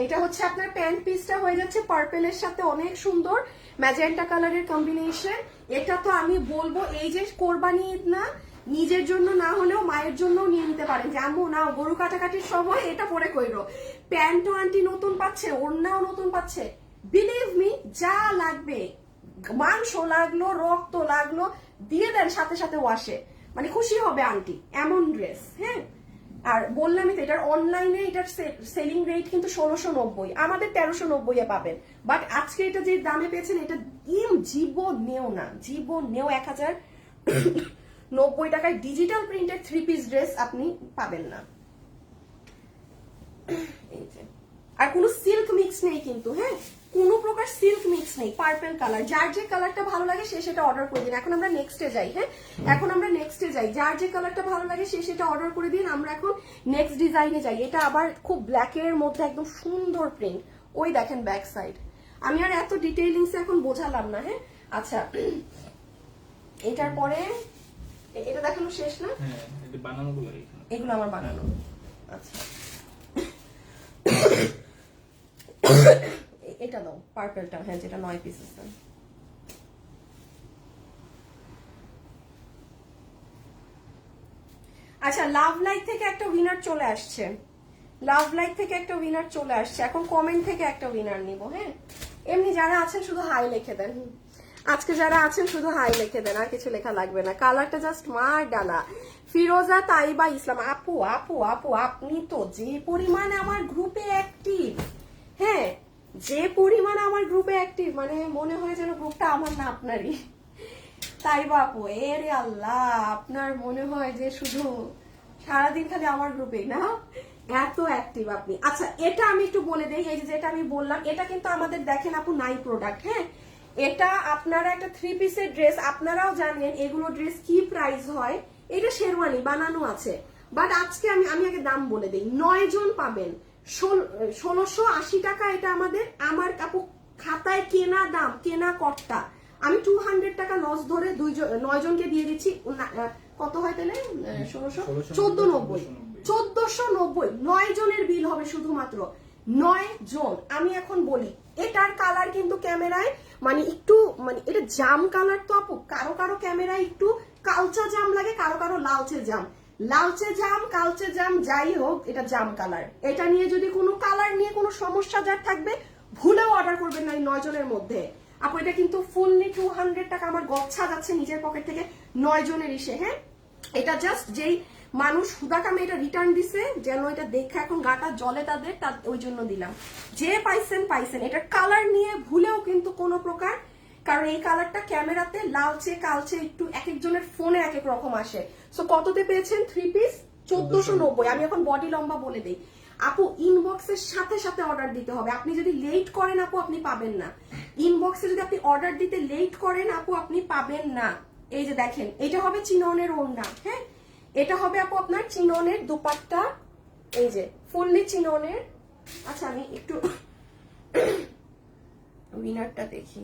এটা হচ্ছে আপনার প্যান্ট পিসটা হয়ে যাচ্ছে পার্পেলের সাথে, অনেক সুন্দর ম্যাজেন্টা কালারের কম্বিনেশন। এটা তো আমি বলবো এই যে কোরবানি ঈদ না, নিজের জন্য না হলেও মায়ের জন্য নিয়ে নিতে পারেন, যেমন না গরু কাটাকাটির সময় এটা পরে কইরো, প্যান্টও আন্টি নতুন পাচ্ছে, ওড়নাও নতুন পাচ্ছে, বিলিভ মি, যা লাগবে, মাংস লাগলো, রক্ত লাগলো, দিয়ে দেন সাথে সাথে ওয়াশে, মানে খুশি হবে আন্টি, এমন ড্রেস, হ্যাঁ। আর বললামই তো এটার অনলাইনে এটার সেলিং রেট কিন্তু 1690, আমাদের 1390 পাবেন, বাট আজকে এটা যে দামে পেয়েছেন এটা জীবনেও না, জীবনেও 1090 টাকায় ডিজিটাল প্রিন্টের 3 পিস ড্রেস আপনি পাবেন না। এই যে, আর কোনো সিল্ক মিক্স নেই কিন্তু, হ্যাঁ, কোনো প্রকার সিল্ক মিক্স নেই, পার্পল কালার, যার যে কালারটা ভালো লাগে সে সেটা অর্ডার করে দিন। এখন আমরা নেক্সটে যাই, হ্যাঁ, এখন আমরা নেক্সটে যাই, যার যে কালারটা ভালো লাগে সে সেটা অর্ডার করে দিন। আমরা এখন নেক্সট ডিজাইনে যাই, এটা আবার খুব ব্ল্যাকের মধ্যে একদম সুন্দর প্রিন্ট, ওই দেখেন ব্যাক সাইড, আমি আর এত ডিটেইলিংস এখন বোঝালাম না, হ্যাঁ। আচ্ছা, এটার পরে এটা দেখানো শেষ না, এগুলো আমার বানানো, আচ্ছা এটা দাও পার্পলটা, হ্যাঁ, যেটা 9 পিস আছে। আচ্ছা, লাভ লাইক থেকে একটা উইনার চলে আসছে, লাভ লাইক থেকে একটা উইনার চলে আসছে, এখন কমেন্ট থেকে একটা উইনার নিব, হ্যাঁ। এমনি যারা আছেন শুধু হাই লিখে দেন। আজকে যারা আছেন শুধু হাই লিখে দেন, আর কিছু লেখা লাগবে না। কালারটা জাস্ট মার ডালা। ফিরোজা তাইবা ইসলাম, আপু আপু আপু আপনি তো যে পরিমাণে আমার গ্রুপে অ্যাক্টিভ, হ্যাঁ যে পরিমাণে আমার গ্রুপে অ্যাক্টিভ, মানে মনে হয় যেন গ্রুপটা আমার না আপনারই। তাইবা আপু, এরে আল্লাহ, আপনার মনে হয় যে শুধু সারাদিন খালি আমার গ্রুপেই না, এত অ্যাক্টিভ আপনি। আচ্ছা এটা আমি একটু বলে দেই, এই যে যেটা আমি বললাম এটা কিন্তু আমাদের দেখেন আপু নাই প্রোডাক্ট, হ্যাঁ এটা আপনারা একটা 3 পিসের ড্রেস, আপনারাও জানেন এগুলো ড্রেস কি প্রাইস হয়। এটা শেরওয়ানি বানানো আছে, বাট আজকে আমি আগে দাম বলে দিই। 9 জন পাবেন 1680 টাকা। এটা আমার আপু খাতায় কেনা দাম, কেনা কর্তা। আমি 200 টাকা লস ধরে 9 জনকে দিয়ে দিচ্ছি। কত হয় তাহলে 1490, 1490 9 জনের বিল হবে শুধুমাত্র 9 জন। আমি এখন বলি এটার কালার কিন্তু ক্যামেরায় মানে একটু মানে এটা জাম কালার তো আপু, কারো কারো ক্যামেরায় একটু কালচা জাম লাগে, কারো কারো লালচে জাম, লালচে জাম কালচে জাম যাই হোক এটা জাম কালার। এটা নিয়ে যদি কোনো কালার নিয়ে কোনো সমস্যা যার থাকবে ভুলেও অর্ডার করবেন না এই 9 জনের মধ্যে। আপু এটা কিন্তু ফুললি 200 টাকা আমার গচ্ছা যাচ্ছে নিজের পকেট থেকে 9 জনের ইসে, হ্যাঁ এটা জাস্ট যেই মানুষ হুদাকামে এটা রিটার্ন দিছে যেন এটা দেখে এখন গাটা জলে তাদের, ওই জন্য দিলাম। যে পাইছেন পাইছেন। এটার কালার নিয়ে ভুলেও কিন্তু কোনো প্রকার, কারণ এই কালারটা ক্যামেরাতে লালচে কালচে একটু এক একজনের ফোনে এক এক রকম আসে। সো কততে পেয়েছেন 3 পিস 1490। আমি এখন বডি লম্বা বলে দেই আপু, ইনবক্সের সাথে সাথে অর্ডার দিতে হবে। আপনি যদি লেট করেন আপু আপনি পাবেন না। ইনবক্সে যদি আপনি অর্ডার দিতে লেট করেন আপু আপনি পাবেন না। এই যে দেখেন এটা হবে চিননের ওড়না, হ্যাঁ এটা হবে আপু আপনার চিননের দুপাট্টা, এই যে ফুললি চিননের। আচ্ছা আমি একটু উইনারটা দেখি।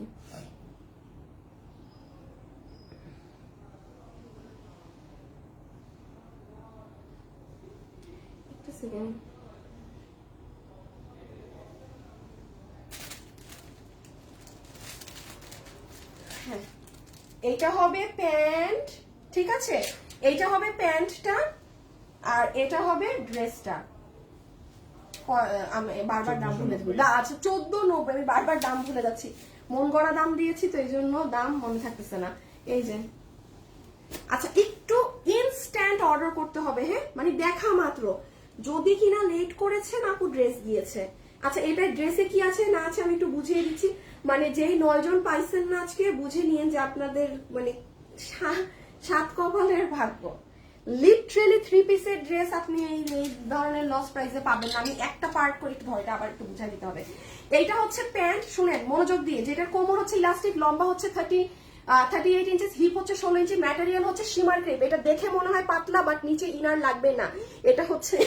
একটা সেকেন্ড, হ্যাঁ এইটা হবে প্যান্ট, ঠিক আছে এইটা হবে প্যান্টটা আর এটা হবে ড্রেসটা। আমি বারবার দাম ভুলে যাবো। আচ্ছা 1490, আমি বারবার দাম ভুলে যাচ্ছি, মন গড়া দাম দিয়েছি তো এই জন্য দাম মনে থাকতেছে না। এই যে আচ্ছা একটু ইনস্ট্যান্ট অর্ডার করতে হবে, হ্যাঁ মানে দেখা মাত্র, যদি কিনা লেট করেছেন আপু ড্রেস গিয়েছে। আচ্ছা এটা ড্রেসে কি আছে না আছে আমি একটু বুঝিয়ে দিচ্ছি, মানে যেই 9 জন পাইছেন না আজকে বুঝে নিয়েন যে আপনাদের মানে 7 কপালের ভাগ্য। লিটারেলি 3 পিসের ড্রেস আপনি এই ধরনের লস প্রাইসে পাবেন না। আমি একটা পার্ট করে একটু ভয়টা আবার একটু বুঝাই দিতে হবে। এইটা হচ্ছে প্যান্ট, শুনেন মনোযোগ দিয়ে, যেটার কোমর হচ্ছে ইলাস্টিক, লম্বা হচ্ছে 38 ইঞ্চিস, হিপ হচ্ছে 16 ইঞ্চি, ম্যাটেরিয়াল হচ্ছে শিমার ক্রেপ। এটা দেখে মনে হয় পাতলা বাট নিচে ইনার লাগবে না। এটা হচ্ছে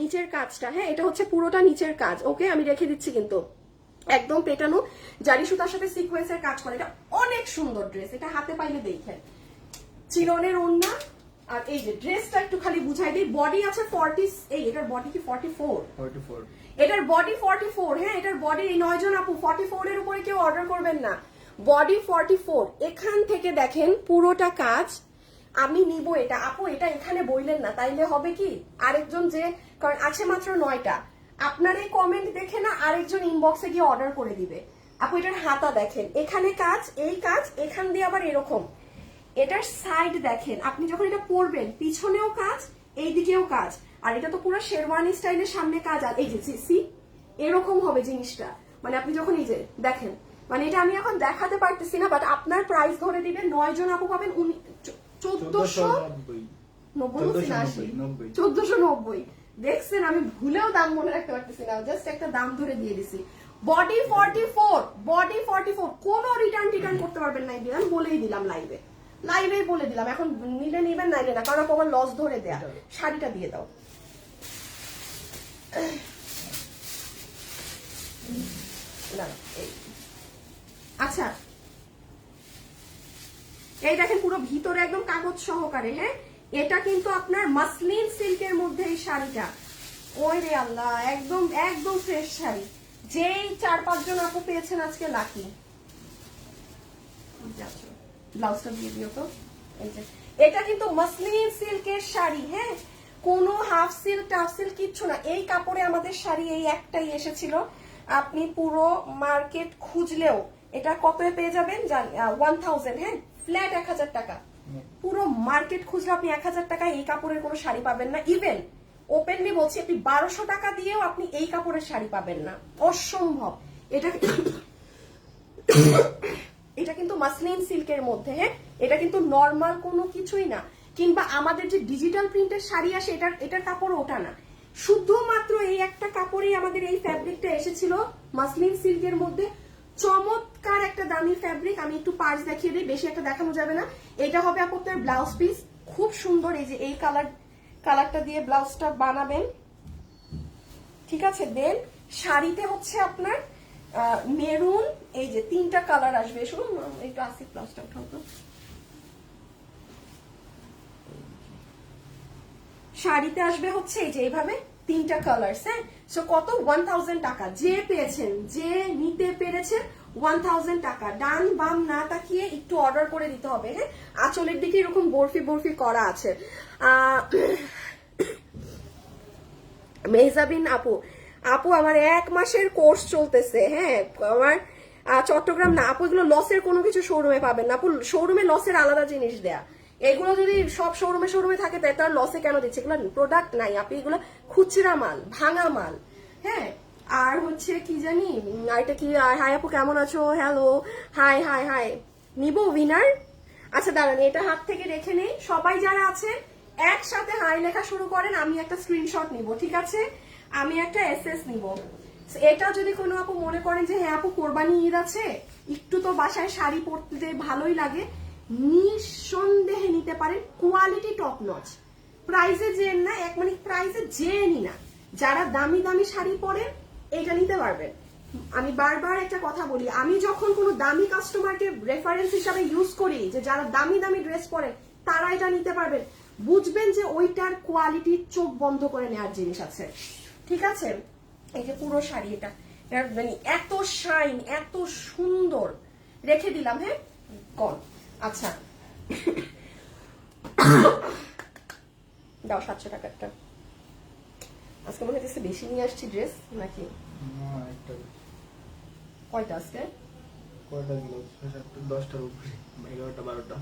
নিচের কাজটা, হ্যাঁ এটা হচ্ছে পুরোটা নিচের কাজ। ওকে আমি রেখে দিচ্ছি কিন্তু একদম পেটানো জারি সুতার সাথে সিকোয়েন্সের কাজ করে। এটা অনেক সুন্দর ড্রেস, এটা হাতে পাইলে দেখেন। চিরনের ওড়না আর এই যে ড্রেসটা একটু খালি বুঝাই দিই, বডি আছে 40, এই এটার বডি কি 44, এটার বডি 44, হ্যাঁ এটার বডি এই 9 জন আপু 44 এর উপরে কেউ অর্ডার করবেন না। বডি 44, এখান থেকে দেখেন পুরোটা কাজ। আমি নিব এটা আপু, এটা এখানে বইলেন না তাইলে হবে কি আরেকজন যে, কারণ আছে মাত্র 9টা, আপনার এই কমেন্ট দেখে না আরেকজন ইনবক্সে গিয়ে অর্ডার করে দিবে। আপু এটার হাতা দেখেন, এখানে কাজ, এই কাজ, এখান দিয়ে আবার এরকম। এটার সাইড দেখেন, আপনি যখন এটা পরবেন পিছনেও কাজ এই দিকেও কাজ, আর এটা তো পুরো শেরওয়ানি স্টাইলের সামনে কাজ। আর এই যে সি এরকম হবে জিনিসটা, মানে আপনি যখন এই যে দেখেন, মানে এটা আমি এখন দেখাতে পারতেছি না বাট আপনার প্রাইস ধরে দিবেন 9 জন আপু পাবেন 1490। দেখছেন আমি ভুলেও দাম মনে রাখতে পারতেছি না, জাস্ট একটা দাম ধরে দিয়ে দিছি। বডি 44, বডি 44, কোনো রিটার্ন করতে পারবেন না, আমি বলেই দিলাম লাইভেই বলে দিলাম। এখন নিলে নিবেন নাইলে না, কারণ আমার লস ধরে দেয়া। শাড়িটা দিয়ে দাও। আচ্ছা এই দেখেন পুরো ভিতরে একদম কাগজ সহকারে, হ্যাঁ এটা কিন্তু আপনার মাসলিন সিল্কের মধ্যে এই শাড়িটা। ওই রে আল্লাহ, একদম একদম ফ্রেশ শাড়ি। যেই 4-5 জন আপু পেয়েছেন আজকে লাকি। ব্লাউজটা দিয়ে দিও তো। এই যে এটা কিন্তু মাসলিন সিল্কের শাড়ি, হ্যাঁ কোনো হাফ সিল্ক টাফ সিল্ক কিচ্ছু না। এই কাপড়ে আমাদের শাড়ি এই একটাই এসেছিল, আপনি পুরো মার্কেট খুঁজলেও এটা কত পেয়ে যাবেন 1000, হ্যাঁ ফ্ল্যাট 1000 টাকা। পুরো মার্কেট খুচরা আপনি 1000 টাকায় এই কাপড়ের কোনো শাড়ি পাবেন না। ইভেন ওপেনলি বলছি আপনি 1200 টাকা দিয়েও আপনি এই কাপড়ের শাড়ি পাবেন না, অসম্ভব। এটা এটা কিন্তু মাসলিন সিল্কের মধ্যে, হ্যাঁ এটা কিন্তু নর্মাল কোনো কিছুই না। কিংবা আমাদের যে ডিজিটাল প্রিন্টের শাড়ি আসে এটার কাপড় ওটা না, শুধুমাত্র এই একটা কাপড়েই আমাদের এই ফ্যাব্রিকটা এসেছিল মাসলিন সিল্কের মধ্যে। চমৎকার একটা দামি ফ্যাব্রিক। আমি একটু পার্স দেখিয়ে দিই, বেশি একটা দেখানো যাবে না। এটা হবে আপনার ব্লাউজ পিস, খুব সুন্দর। এই যে এই কালারটা দিয়ে ব্লাউজটা বানাবেন, ঠিক আছে। দেন শাড়িতে হচ্ছে আপনার মেরুন, এই যে 3টা কালার আসবে। শুনুন একটু আসি, ব্লাউজটা উঠাও তো। শাড়িতে আসবে হচ্ছে এই যে এইভাবে 3টা কালার, হ্যাঁ। সো কত 1000 টাকা। যে পেয়েছেন, যে নিতে পেরেছেন 1000 টাকা। ডান বাম না তাকিয়ে একটু অর্ডার করে দিতে হবে, হ্যাঁ। আঁচলের দিকে এরকম বরফি বরফি করা আছে। মেহজাবিন আপু, আপু আমার 1 মাসের কোর্স চলতেছে, হ্যাঁ। আমার চট্টগ্রাম না আপু, এগুলো লসের কোনো কিছু শোরুমে পাবেন না আপু। শোরুমে লসের আলাদা জিনিস দেয়া, এগুলো যদি সব শোরুমে থাকে তার লসে কেন দিচ্ছে? এগুলো প্রোডাক্ট নাই আপনি, এগুলো খুচরা মাল, ভাঙা মাল, হ্যাঁ। আর হচ্ছে কি জানি, আর এটা কি, হাই আপু কেমন আছো, হ্যালো, হাই হাই হাই। নিবো উইনার? আচ্ছা দাঁড়ান, এটা হাত থেকে রেখে নেই। সবাই যারা আছে একসাথে হাই লেখা শুরু করেন, আমি একটা স্ক্রিনশট নিব, ঠিক আছে। আমি একটা এসএস নিব। এটা যদি কোনো আপু মনে করেন যে হ্যাঁ আপু কোরবানি ঈদ আছে, একটু তো বাসায় শাড়ি পরতে ভালোই লাগে, নিঃসন্দেহে নিতে পারেন। কোয়ালিটি টপ নচ, প্রাইসে জেন না, এক মানে প্রাইসে জেনই না। যারা দামি দামি শাড়ি পরেন এটা নিতে পারবেন। আমি বারবার একটা কথা বলি, আমি যখন কোনো দামি কাস্টমারকে রেফারেন্স হিসাবে ইউজ করি যে যারা দামি দামি ড্রেস পরেন তারা এটা নিতে পারবেন, বুঝবেন যে ওইটার কোয়ালিটি চোখ বন্ধ করে নেওয়ার জিনিস আছে, ঠিক আছে। এই যে পুরো শাড়ি, এটা মানে এত শাইন, এত সুন্দর। রেখে দিলাম, হ্যাঁ কন। আচ্ছা দাও 700 টাকারটা। আজকে মনে হচ্ছে বেশি নিয়ে আসছি ড্রেস নাকি? কয়টা আজকে? কয়টা দিল? 10টার উপরে, 11টা 12টা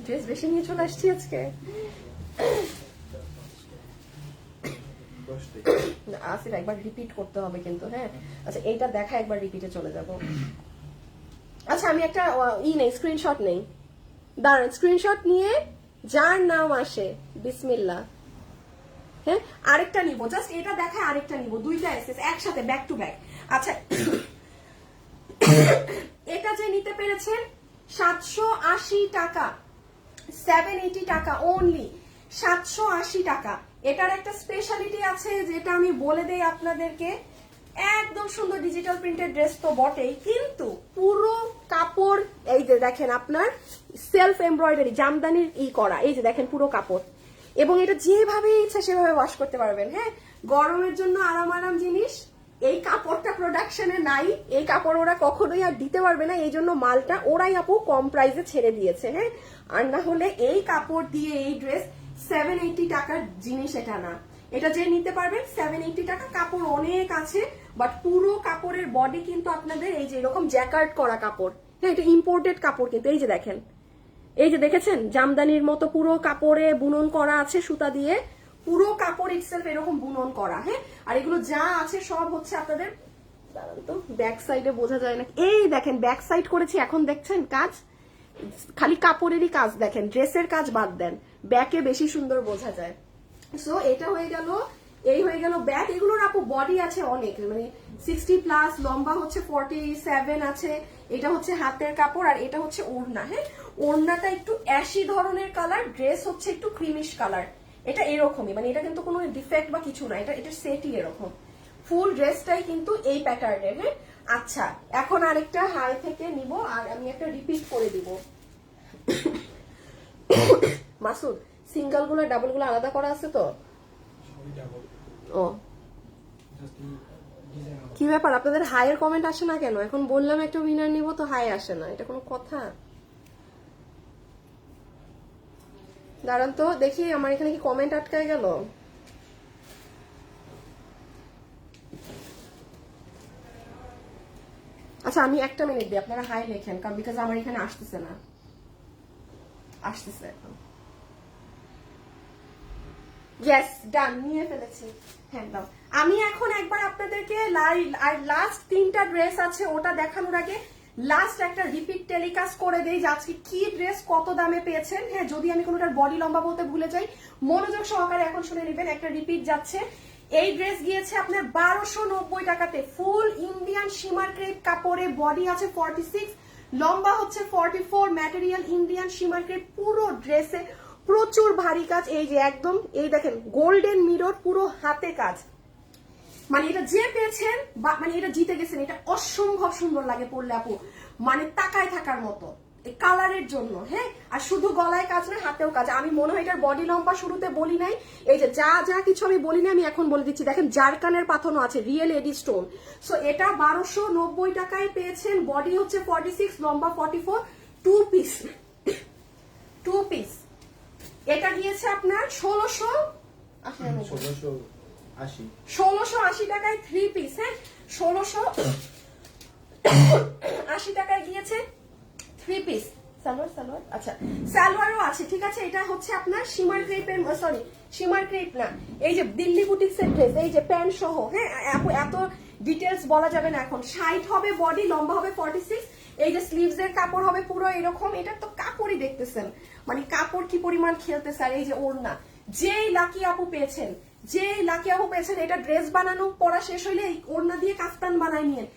ড্রেস বেশি নিয়ে চলে আসছি আজকে। আসির একবার রিপিট করতে হবে কিন্তু, হ্যাঁ। আচ্ছা এইটা দেখা, একবার রিপিটে চলে যাব। আচ্ছা আমি একটা নেই, স্ক্রিনশট নেই, দাঁড়ান। স্ক্রিনশট নিয়ে যার নাম আসে বিসমিল্লাহ, হ্যাঁ। আরেকটা নিব, জাস্ট এটা দেখায় আরেকটা নিব, 2টা এসএস একসাথে ব্যাক টু ব্যাক। আচ্ছা এটা যে নিতে পেরেছেন 780 টাকা, 780 টাকা অনলি, 780 টাকা। এটার একটা স্পেশালিটি আছে যেটা আমি বলে দেই আপনাদেরকে। একদম সুন্দর ডিজিটাল প্রিন্টেড ড্রেস তো বটেই, কিন্তু পুরো কাপড় এই যে দেখেন আপনার সেলফ এমব্রয়ডারি জামদানির করা, এই যে দেখেন পুরো কাপড়। এবং এটা যেভাবে ইচ্ছা সেভাবে ওয়াশ করতে পারবেন, হ্যাঁ। গরমের জন্য আরাম আরাম জিনিস। এই কাপড়টা প্রোডাকশনে নাই, এই কাপড় ওরা কখনোই আর দিতে পারবে না, এই জন্য মালটা ওরাই আপু কম প্রাইসে ছেড়ে দিয়েছে, হ্যাঁ। আর না হলে এই কাপড় দিয়ে এই ড্রেস 780 টাকার জিনিস এটা না। এটা যে নিতে পারবেন 780 টাকা। কাপড় অনেক আছে, বাট পুরো কাপড়ের বডি কিন্তু আপনাদের এই যে এরকম জ্যাকার্ড করা কাপড়, হ্যাঁ। এটা ইম্পোর্টেড কাপড় কিন্তু, এই যে দেখেন, এই যে দেখেছেন জামদানির মতো পুরো কাপড়ে বুনন করা আছে সুতা দিয়ে, পুরো কাপড় ইটসেলফ এরকম বুনন করা, হ্যাঁ। আর এগুলো যা আছে সব হচ্ছে আপনাদের, দাঁড়ান তো ব্যাক সাইডে বোঝা যায় না, এই দেখেন ব্যাক সাইড করেছি, এখন দেখছেন কাজ, খালি কাপড়েরই কাজ দেখেন, ড্রেসের কাজ বাদ দেন, ব্যাকে বেশি সুন্দর বোঝা যায়। সো এটা হয়ে গেল, এই হয়ে গেল ব্যাক। এগুলোর আপু বডি আছে অনেক, মানে 60+, লম্বা হচ্ছে 47 আছে। এটা হচ্ছে হাতের কাপড়, আর এটা হচ্ছে ওড়না, হ্যাঁ। ওড়নাটা একটু অ্যাশি ধরনের কালার, ড্রেস হচ্ছে একটু ক্রিমিশ কালার। এটা এরকমই, মানে এটা কিন্তু কোনো ডিফেক্ট বা কিছু না, এটা সেটই এরকম। ফুল ড্রেসটাই কিন্তু এই প্যাটার্নের, হ্যাঁ। আচ্ছা এখন আরেকটা হাই থেকে নিব, আর আমি একটা রিপিট করে দিব। মাসুদ সিঙ্গেল গুলো ডাবল গুলো আলাদা করা আছে তো? ও কি ব্যাপার, আপনাদের হাইয়ের কমেন্ট আসে না কেন? এখন বললাম একটা উইনার নিব তো হাই আসে না, এটা কোনো কথা? দাঁড়ান তো দেখি আমার এখানে কি কমেন্ট আটকায় গেল। আচ্ছা আমি একটা মিনিট দিই, আপনারা হাই লেখেন, কারণ বিকজ আমার এখানে আসতেছে না, আসতেছে এখন। ইয়েস, ডান, নিয়ে ফেলেছি। হ্যাঁ দাও। আমি এখন একবার আপনাদেরকে আর লাস্ট 3টা ড্রেস আছে ওটা দেখানোর আগে লাস্ট একটা রিপিট টেলিকাস্ট করে দেই যে আজকে কি ড্রেস কত দামে পেয়েছেন। হ্যাঁ, যদি আমি কোনোটার বডি লম্বা বলতে ভুলে যাই, মনোযোগ সহকারে এখন শুনে নেবেন। একটা রিপিট যাচ্ছে। এই ড্রেস গিয়েছে আপনার 1290 টাকাতে, ফুল ইন্ডিয়ান শিমার ক্রেপ কাপড়ে, বডি আছে 46, লম্বা হচ্ছে 44, ম্যাটেরিয়াল ইন্ডিয়ান শিমার ক্রেপ, পুরো ড্রেসে প্রচুর ভারী কাজ। এই যে একদম এই দেখেন গোল্ডেন মিরর, পুরো হাতে কাজ। মানে এটা যে পেয়েছেন মানে এটা জিতে গেছেন, এটা অসম্ভব সুন্দর লাগে পরলে আপু, মানে তাকায় থাকার মতো এই কালারের জন্য। হ্যাঁ, আর শুধু গলায় কাজ না, হাতেও কাজ। আমি মনে হয় এটার বডি লম্বা শুরুতে বলি নাই, এই যে যা যা কিছু আমি বলি না আমি এখন বলে দিচ্ছি। দেখেন জারকানের পাথরও আছে, রিয়েল এডি স্টোন। সো এটা 1290 টাকায় পেয়েছেন, বডি হচ্ছে 46, লম্বা 44, 2 পিস। এটা গিয়েছে আপনার 1680 টাকায় 3 পিস। হ্যাঁ, 1680 টাকায় গিয়েছে 3 পিস। সালোয়ার আচ্ছা, সালোয়ারও আছে, ঠিক আছে। এটা হচ্ছে আপনার শিমার ক্রেপের, সরি শিমার ক্রেপ না, এই যে দিল্লি বুটিক্সের ড্রেস, এই যে প্যান্ট সহ। হ্যাঁ, এত ডিটেলস বলা যাবে না এখন। 60 হবে বডি, লম্বা হবে 46, এই যে স্লিভস এর কাপড় হবে পুরো এরকম। এটা তো কাপড়ই দেখতেছেন, মানে কাপড় কি পরিমাণ খেলতেছে। আর এই যে ওড়না, যেই লাকি আপু পেয়েছেন, এটা ড্রেস বানানো পড়া শেষ হইলে এই ওড়না দিয়ে কাফতান বানাই নিয়েন।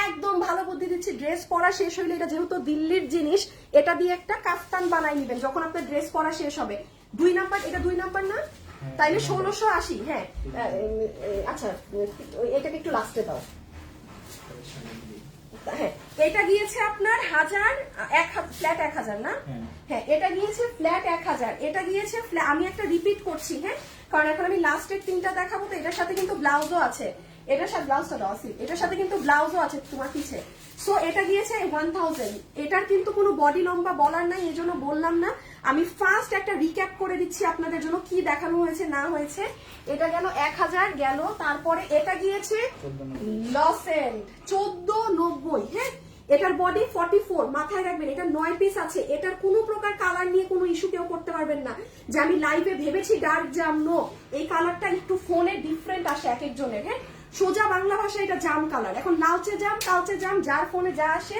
একদম ভালো বুদ্ধি দিচ্ছি, ড্রেস পরা শেষ হইলে, এটা যেহেতু দিল্লির জিনিস, এটা দিয়ে একটা কাফতান বানাই নিবেন যখন আপনার ড্রেস পরা শেষ হবে। 2 নাম্বার, এটা 2 নাম্বার না, তাইলে 1680। হ্যাঁ আচ্ছা, এটাকে একটু লাস্টে দাও। হ্যাঁ, এটা গিয়েছে আপনার ফ্ল্যাট 1000 না? হ্যাঁ, এটা গিয়েছে ফ্ল্যাট 1000। এটা গিয়েছে আমি একটা রিপিট করছি, হ্যাঁ, কারণ এখন আমি লাস্টের 3টা দেখাবো, তো এটার সাথে কিন্তু ব্লাউজও আছে। এটার সাথে ব্লাউজটা দাও আসি, এটার সাথে কিন্তু ব্লাউজও আছে তোমার পিছে। সো এটা গিয়েছে 1000। এটার কিন্তু কোনো বডি লম্বা বলার নাই, এই জন্য বললাম না। আমি ফার্স্ট একটা রিক্যাপ করে দিচ্ছি আপনাদের জন্য কি দেখানো হয়েছে না হয়েছে। এটা গেল 1000 গেল, তারপরে এটা গিয়েছে লসেন্ট 1490। হ্যাঁ, এটার বডি 44, মাথায় রাখবেন এটা 9 পিস আছে। এটার কোনো প্রকার কালার নিয়ে কোনো ইস্যু কেউ করতে পারবেন না যে আমি লাইভে ভেবেছি ডার্ক জাম, নো, এই কালারটা একটু ফোনে ডিফারেন্ট আসে এক একজনের। হ্যাঁ, সোজা বাংলা ভাষায় এটা জাম কালার। এখন লালচে জাম, কালচে জাম, যার ফোনে যা আসে,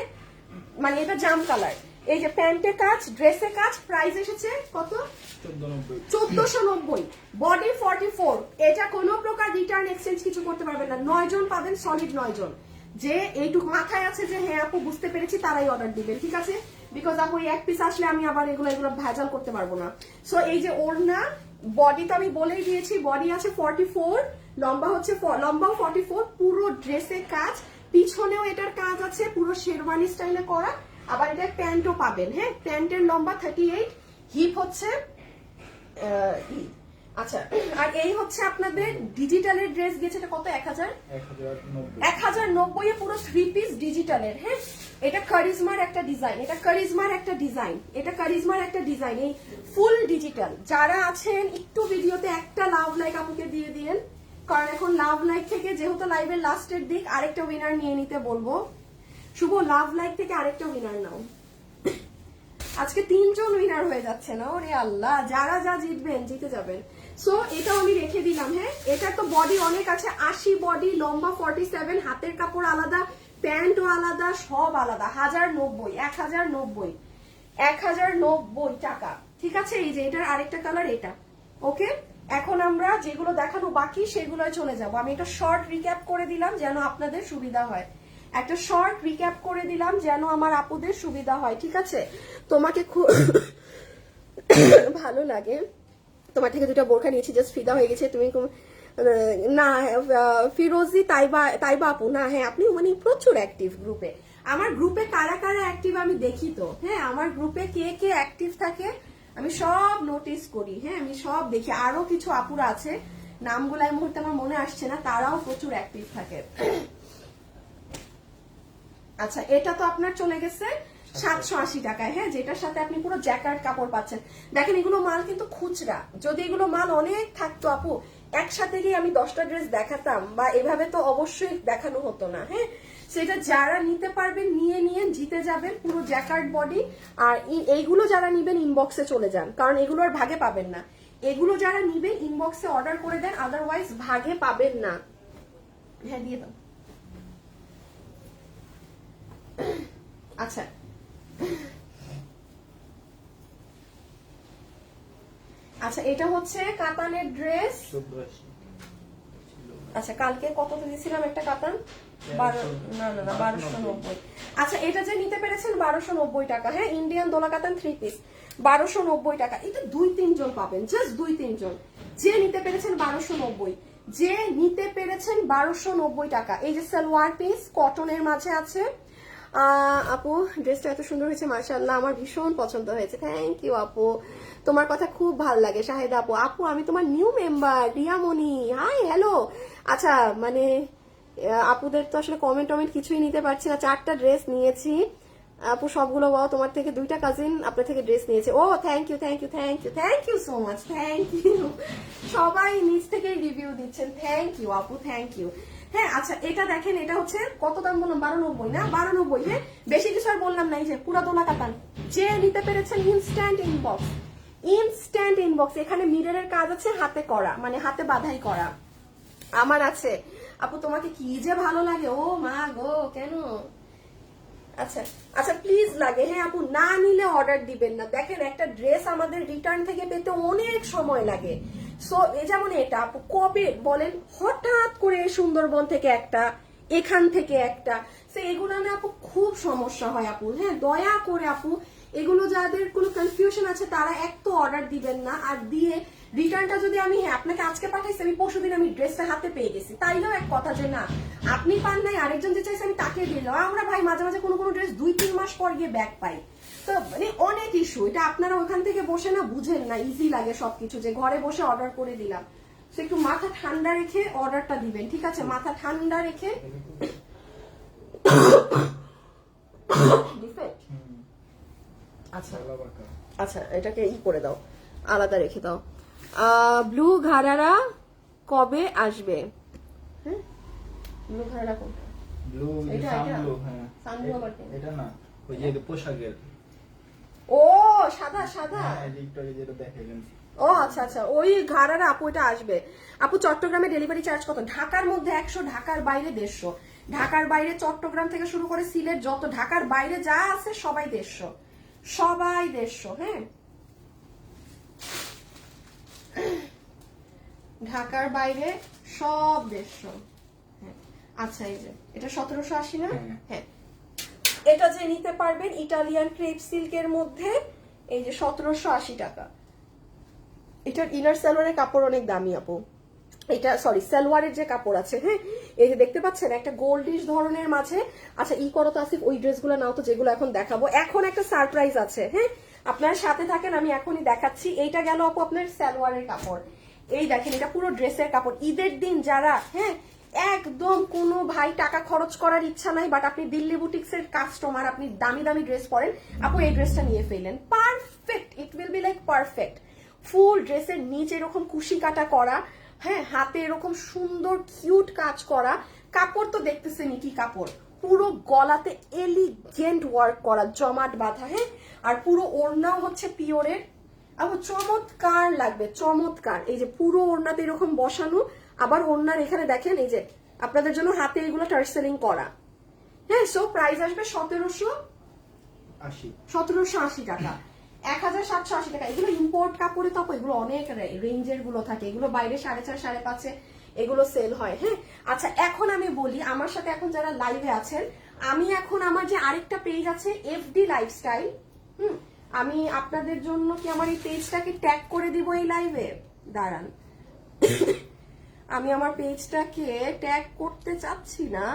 মানে এটা জাম কালার। এই যে প্যান্টে কাজ, ড্রেসে কাজ, প্রাইস এসেছে কত? 1490, বডি 44। এটা কোনো প্রকার রিটার্ন এক্সচেঞ্জ কিছু করতে পারবেন না। 9 জন পাবেন, সলিড 9 জন। যে এইটুকু মাথায় আছে যে হ্যাঁ আপু বুঝতে পেরেছি, তারাই অর্ডার দিবেন, ঠিক আছে? বিকজ আপু এক পিস আসলে আমি আবার এগুলো ভেজাল করতে পারবো না। সো এই যে ওড়না, বডি তো আমি বলেই দিয়েছি, বডি আছে 44, লম্বাও 44, পুরো ড্রেসে কাজ, পিছনেও এটার কাজ আছে পুরো শেরওয়ানি স্টাইলে করা। আবার এটা প্যান্টও পাবেন। হ্যাঁ, প্যান্টের লম্বা 38, হিপ হচ্ছে আচ্ছা। আর এই হচ্ছে আপনাদের ডিজিটালের ড্রেস গেছে, এটা কত? 1090 এ পুরো 3 পিস ডিজিটালের। হ্যাঁ, এটা কারিজমার একটা ডিজাইন, এই ফুল ডিজিটাল। যারা আছেন একটু ভিডিওতে একটা লাভ লাইক আপুকে দিয়ে দিয়েন, কারণ এখন লাভ লাইক থেকে, যেহেতু লাইভের লাস্টের দিক, আরেকটা উইনার নিয়ে নিতে বলবো। শুভ, লাভ লাইক থেকে আরেকটা উইনার নাও। আজকে 3 জন উইনার হয়ে যাচ্ছে না, ওরে আল্লাহ, যারা যা জিতবেন জিতে যাবেন। সো এটাও আমি রেখে দিলাম। হ্যাঁ, এটা তো বডি অনেক আছে, 80 বডি, লম্বা 47, হাতের কাপড় আলাদা, প্যান্টও আলাদা, সব আলাদা। 1090 টাকা, ঠিক আছে? এই যে এটার আরেকটা কালার এটা। ওকে, এখন আমরা যেগুলো দেখানো বাকি সেগুলোয় চলে যাব। আমি এটা শর্ট রিক্যাপ করে দিলাম যেন আপনাদের সুবিধা হয়, যেন আমার আপুদের সুবিধা হয়, ঠিক আছে? তোমাকে খুব ভালো লাগে, তোমার থেকে 2টা বোরখা নিয়েছি, জাস্ট ফিদা হয়ে গেছে। তুমি না ফিরোজি তাইবা আপু না? হ্যাঁ, আপনি মানে প্রচুর অ্যাক্টিভ গ্রুপে। আমার গ্রুপে কারা কারা অ্যাক্টিভ আমি দেখি তো। হ্যাঁ, আমার গ্রুপে কে কে অ্যাক্টিভ থাকে আমি সব নোটিস করি। হ্যাঁ, আমি সব দেখি। আরো কিছু আপুরা আছে, নামগুলো এই মুহূর্তে আমার মনে আসছে না, তারাও প্রচুর অ্যাক্টিভ থাকে। আচ্ছা, এটা তো আপনার চলে গেছে 780 টাকায়। হ্যাঁ, যেটার সাথে আপনি পুরো জ্যাকেট কাপড় পাচ্ছেন। দেখেন, এগুলো মাল কিন্তু খুচরা। যদি এগুলো মাল অনেক থাকতো আপু, একসাথে গিয়ে আমি 10টা ড্রেস দেখাতাম, বা এভাবে তো অবশ্যই দেখানো হতো না। হ্যাঁ, সেটা যারা নিতে পারবেন নিয়ে জিতে যাবেন পুরো জ্যাকার্ড বডি। আর এইগুলো যারা নিবেন ইনবক্সে চলে যান, কারণ এগুলো আর ভাগে পাবেন না। এগুলো যারা নিবেন ইনবক্সে অর্ডার করে দেন, আদারওয়াইজ ভাগে পাবেন না। হ্যাঁ দিয়ে দাও। আচ্ছা আচ্ছা এটা হচ্ছে কাতানের ড্রেস। 1480 আচ্ছা কালকে কত দিয়েছিলাম একটা কাতান? 1290। আচ্ছা এটা যে নিতে পেরেছেন 1290 টাকা। হ্যাঁ ইন্ডিয়ান দোলা কাতান 3 পিস 1290 টাকা। এটা 2-3 জন পাবেন, জাস্ট 2-3 জন যে নিতে পেরেছেন 1290, যে নিতে পেরেছেন 1290 টাকা। এই যে সালোয়ার পিস কটনের মাঝে আছে। আপু ড্রেসটা এত সুন্দর হয়েছে মাশাআল্লাহ, আমার ভীষণ পছন্দ হয়েছে। থ্যাংক ইউ আপু, তোমার কথা খুব ভালো লাগে। শাহেদ আপু, আপু আমি তোমার new member Riyamoni, hi hello. আচ্ছা মানে আপুদের তো আসলে কমেন্ট কিছুই নিতে পারছি না। 4টা ড্রেস নিয়েছি আপু, সবগুলো বাবা তোমার থেকে। 2টা কাজিন আপনার থেকে ড্রেস নিয়েছে। ও thank you thank you thank you thank you so much, thank you. সবাই নিজ থেকেই রিভিউ দিচ্ছেন, থ্যাংক ইউ আপু, থ্যাংক ইউ। হ্যাঁ আচ্ছা এটা দেখেন, এটা হচ্ছে কত দাম বললাম? 1290 না? 1290। হ্যাঁ বেশি কিছু আর বললাম না। এই যে পুরা দোলা কাতান, যে নিতে পেরেছেন ইনস্ট্যান্ট ইনবক্স, ইনস্ট্যান্ট ইনবক্স। এখানে মিররের কাজ আছে, হাতে করা, মানে হাতে বাঁধাই করা আমার আছে। আপু তোমাকে কি যে ভালো লাগে, ও মা গো কেন? আচ্ছা আচ্ছা প্লিজ লাগে। হ্যাঁ আপু না নিলে অর্ডার দিবেন না। দেখেন একটা ড্রেস আমাদের রিটার্ন থেকে পেতে অনেক সময় লাগে। সো যেমন এটা আপু কবে বলেন, হঠাৎ করে সুন্দরবন থেকে একটা, এখান থেকে একটা, সো এগুলো না আপু খুব সমস্যা হয় আপু। হ্যাঁ দয়া করে আপু এগুলো যাদের কোনো কনফিউশন আছে তারা এক তো অর্ডার দিবেন না, আর দিয়ে রিটার্নটা যদি আমি হ্যাঁ আপনাকে আজকে পাঠাইছি, আমি পরশুদিন আমি ড্রেসটা হাতে পেয়ে গেছি, তাইলেও এক কথা যে না আপনি পান নাই, আরেকজন যে চাইছে আমি তাকে দিলাম। আমরা ভাই মাঝে মাঝে কোনো কোনো ড্রেস 2-3 মাস পর গিয়ে ব্যাক পাই, তো মানে অনেক ইস্যু। এটা আপনারা ওখান থেকে বসে না বুঝেন না, ইজি লাগে সবকিছু, যে ঘরে বসে অর্ডার করে দিলাম। তো একটু মাথা ঠান্ডা রেখে অর্ডারটা দিবেন, ঠিক আছে? মাথা ঠান্ডা রেখে। আচ্ছা আচ্ছা এটাকে করে দাও, আলাদা রেখে দাও। ব্লু ঘাড়ারা কবে আসবে? হ্যাঁ ব্লু ঘাড়ারা কোনটা? ব্লু এটা সানব্লু। হ্যাঁ সানব্লু আবার কি? এটা না, ওই যে পোশাকের। ও সাদা সাদা, হ্যাঁ টিকটকে যেটা দেখাইলেন। ও আচ্ছা আচ্ছা ওই ঘাড়ারা আপু এটা আসবে। আপু চট্টগ্রামে ডেলিভারি চার্জ কত? ঢাকার মধ্যে 100, ঢাকার বাইরে 150। ঢাকার বাইরে চট্টগ্রাম থেকে শুরু করে সিলেট যত ঢাকার বাইরে যা আছে সবাই 150, সবাই 150। হ্যাঁ ঢাকার বাইরে সব 150। হ্যাঁ আচ্ছা এই যে এটা 1780 না? হ্যাঁ এটা যে নিতে পারবেন ইটালিয়ান ক্রেপ সিল্কের মধ্যে, এই যে 1780 টাকা। এটার ইনার সালোয়ারের কাপড় অনেক দামি আপু। এটা সরি সালোয়ারের যে কাপড় আছে, হ্যাঁ এই যে দেখতে পাচ্ছেন একটা গোল্ডিশ ধরনের মাঝে। আচ্ছা করো তো আসিফ, ওই ড্রেসগুলো নাও তো যেগুলো এখন দেখাবো। এখন একটা সারপ্রাইজ আছে, হ্যাঁ আপনার সাথে থাকেন, আমি এখনই দেখাচ্ছি। এইটা গেল আপু আপনার সালোয়ারের কাপড়। এই দেখেন এটা পুরো ড্রেসের কাপড়। ঈদের দিন যারা হ্যাঁ একদম কোনো ভাই টাকা খরচ করার ইচ্ছা নাই, বাট আপনি দিল্লি বুটিক্স এর কাস্টমার, আপনি দামি দামি ড্রেস পরেন, আপু এই ড্রেসটা নিয়ে ফেলেন, perfect, it will be like perfect. Full ড্রেসের নিচে এরকম কুশি কাটা করা, হ্যাঁ হাতে এরকম সুন্দর কিউট কাজ করা, কাপড় তো দেখতেছেনই কি কাপড়, পুরো গলাতে এলিগেন্ট ওয়ার্ক করা, জমাট বাঁধা। হ্যাঁ আর পুরো ওড়নাও হচ্ছে পিওরের। আপু চমৎকার লাগবে, চমৎকার। এই যে পুরো ওড়নাতে এরকম বসানো, আবার ওড়নার এখানে দেখেন এই যে আপনাদের জন্য হাতে এগুলো টার্সেলিং করা। হ্যাঁ সো প্রাইস আসবে 1780 টাকা, 1780 টাকা। এগুলো ইম্পোর্ট কাপড়ে, তো এগুলো অনেক রেঞ্জের গুলো থাকে, এগুলো বাইরে 4.5 5.5 এগুলো সেল হয়। হ্যাঁ আচ্ছা এখন আমি বলি, আমার সাথে এখন যারা লাইভে আছেন, আমি এখন আমার যে আরেকটা পেজ আছে এফডি লাইফস্টাইল, আমি আপনাদের জন্য কি আমার এই পেজটাকে ট্যাগ করে দিব এই লাইভে? দাঁড়ান আমি আমার পেজটাকে ট্যাগ করতে চাচ্ছি না,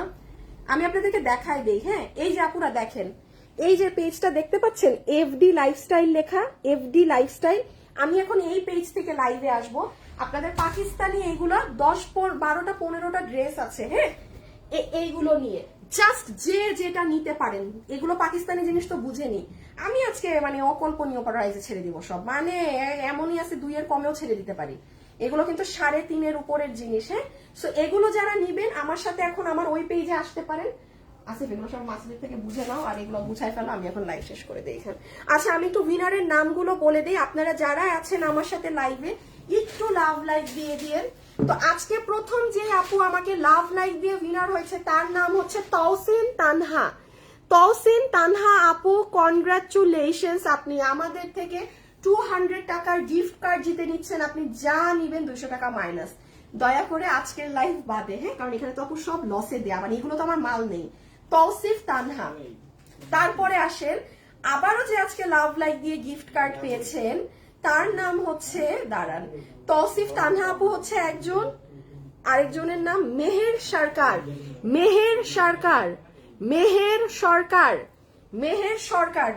আমি আপনাদেরকে দেখাই দেই। হ্যাঁ এই যে আপুরা দেখেন, এই যে পেজটা দেখতে পাচ্ছেন এফডি লাইফস্টাইল লেখা, এফডি লাইফস্টাইল। আমি এখন এই পেজ থেকে লাইভে আসব। আপনাদের পাকিস্তানি এইগুলো 10 12টা 15টা ড্রেস আছে, হ্যাঁ এইগুলো নিয়ে জাস্ট যে যেটা নিতে পারেন। এগুলো পাকিস্তানি জিনিস তো বুঝেনি, আমি আজকে মানে অকল্পনীয় প্রাইসে ছেড়ে দিব সব, মানে এমনই আছে 2 এর কমেও ছেড়ে দিতে পারি। এগুলো কিন্তু 3.5 এর উপরের জিনিস। হ্যাঁ সো এগুলো যারা নিবেন আমার সাথে এখন আমার ওই পেজে আসতে পারেন, আসিফ এগুলো সব মাসিদের থেকে বুঝে নাও, আর এগুলো বুঝাই ফেলো, আমি এখন লাইভ শেষ করে দিই এখানে। আচ্ছা আমি একটু উইনারের নামগুলো বলে দিই, আপনারা যারা আছেন আমার সাথে লাইভে একটু লাভ লাইক দিয়ে দিয়ে। তো আজকে প্রথম যে আপু আমাকে লাভ লাইক দিয়ে উইনার হয়েছে তার নাম হচ্ছে তৌসিন তানহা। তৌসিন তানহা আপু, কনগ্রাচুলেশনস, আপনি আমাদের থেকে 200 টাকার গিফট কার্ড জিতে নিচ্ছেন। আপনি যা নিবেন 200 টাকা মাইনাস। দয়া করে আজকের লাইভ বাদে, হ্যাঁ, কারণ এখানে তো আপু সব লসে দেয়া, মানে এগুলো তো আমার মাল নেই। তৌসিফ তানহা। তারপরে আসেন আবারও যে আজকে লাভ লাইক দিয়ে গিফট কার্ড পেয়েছেন তার নাম হচ্ছে, দাঁড়ান, তৌসিফ তানহা আপু হচ্ছে একজন, আরেকজনের নাম মেহের সরকার। মেহের সরকার, মেহের সরকার, মেহের সরকার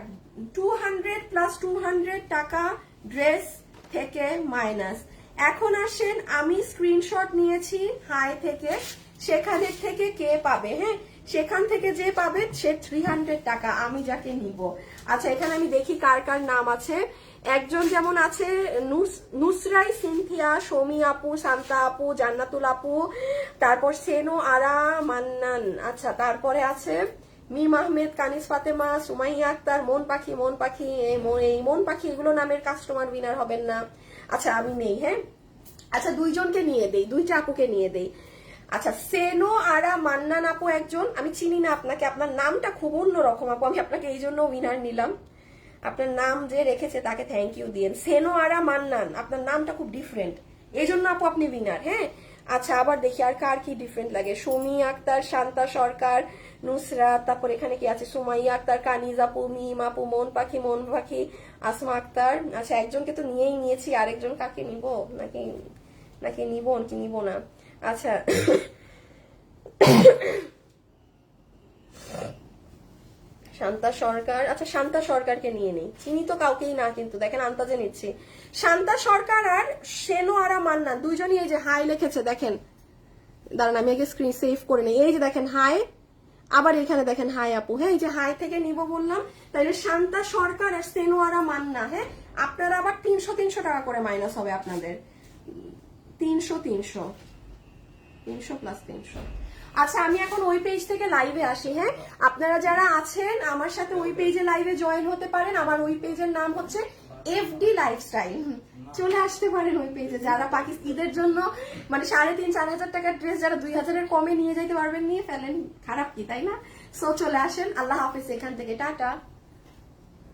200 প্লাস 200 টাকা ড্রেস থেকে মাইনাস। এখন আসেন, আমি স্ক্রিনশট নিয়েছি হাই থেকে, সেখানে থেকে কে পাবে, হ্যাঁ, সেখান থেকে যে পাবে সে 300 টাকা, আমি যাকে নিব। আচ্ছা এখানে আমি দেখি কার কার নাম আছে। একজন যেমন আছে নুসরাই সিনথিয়া, সৌমি আপু, শান্তা আপু, জান্নাতুল আপু, তারপর সেনো আরা মান্নান, আচ্ছা তারপরে আছে মিম আহমেদ, কানিস ফাতেমা, সুমাইয়া আক্তার, মন পাখি, মন পাখি, এই মন পাখি এগুলো নামের কাস্টমার উইনার হবেন না। আচ্ছা আমি নেই, হ্যাঁ, আচ্ছা দুইজনকে নিয়ে দেই, দুইটা আপুকে নিয়ে দেই। আচ্ছা সেনো আরা মান্নান আপু একজন, আমি চিনি না আপনাকে, আপনার নামটা খুব অন্যরকম আপু, আমি আপনাকে এই জন্য উইনার নিলাম। আপনার নাম যে রেখেছে তাকে থ্যাংক ইউ দিয়েন। সেনো আরা মান্নান, আপনার নামটা খুব ডিফারেন্ট, এই জন্য আপু আপনি উইনার, হ্যাঁ। আচ্ছা আবার দেখি আর কার কি ডিফারেন্ট লাগে। সৌমি আক্তার, শান্তা সরকার, নুসরাত, তারপর এখানে কি আছে, সুমাইয়া আক্তার, কানিজ আপু, মিম আপু, মন পাখি, মন পাখি, আসমা আক্তার। আচ্ছা একজনকে তো নিয়েই নিয়েছি, আরেকজন কাকে নিব, নাকি নাকি নিব কি নিব না। আচ্ছা শান্তা সরকার, আচ্ছা শান্তা সরকারকে নিয়ে নেই, চিনি তো কাউকেই না, কিন্তু দেখেন আন্তাজে নিচ্ছি। শান্তা সরকার আর সেনো আরা মান্নান দুইজনই এই যে হাই লিখেছে, দেখেন, দাঁড়ান আমি আগে স্ক্রিন সেভ করে নেই। এই যে দেখেন হাই, আবার এখানে দেখেন হাই আপু, হ্যাঁ, এই যে হাই থেকে নিব বললাম, তাইলে শান্তা সরকার আর সেনো আরা মান্না, হ্যাঁ, আপনারা আবার 300 টাকা করে মাইনাস হবে আপনাদের, 300 প্লাস 300। আচ্ছা আমি এখন ওই পেজ থেকে লাইভে আসি, হ্যাঁ, আপনারা যারা আছেন আমার সাথে ওই পেজে লাইভে জয়েন হতে পারেন। আমার ওই পেজের নাম হচ্ছে এফডি লাইফস্টাইল, চলে আসতে পারেন ওই পেজে। যারা ঈদের জন্য মানে 3,500-4,000 টাকার ড্রেস যারা 2,000-এর কমে নিয়ে যাইতে পারবেন, নিয়ে ফেলেন, খারাপ কি, তাই না? সো চলে আসেন, আল্লাহ হাফেজ, এখান থেকে টাটা।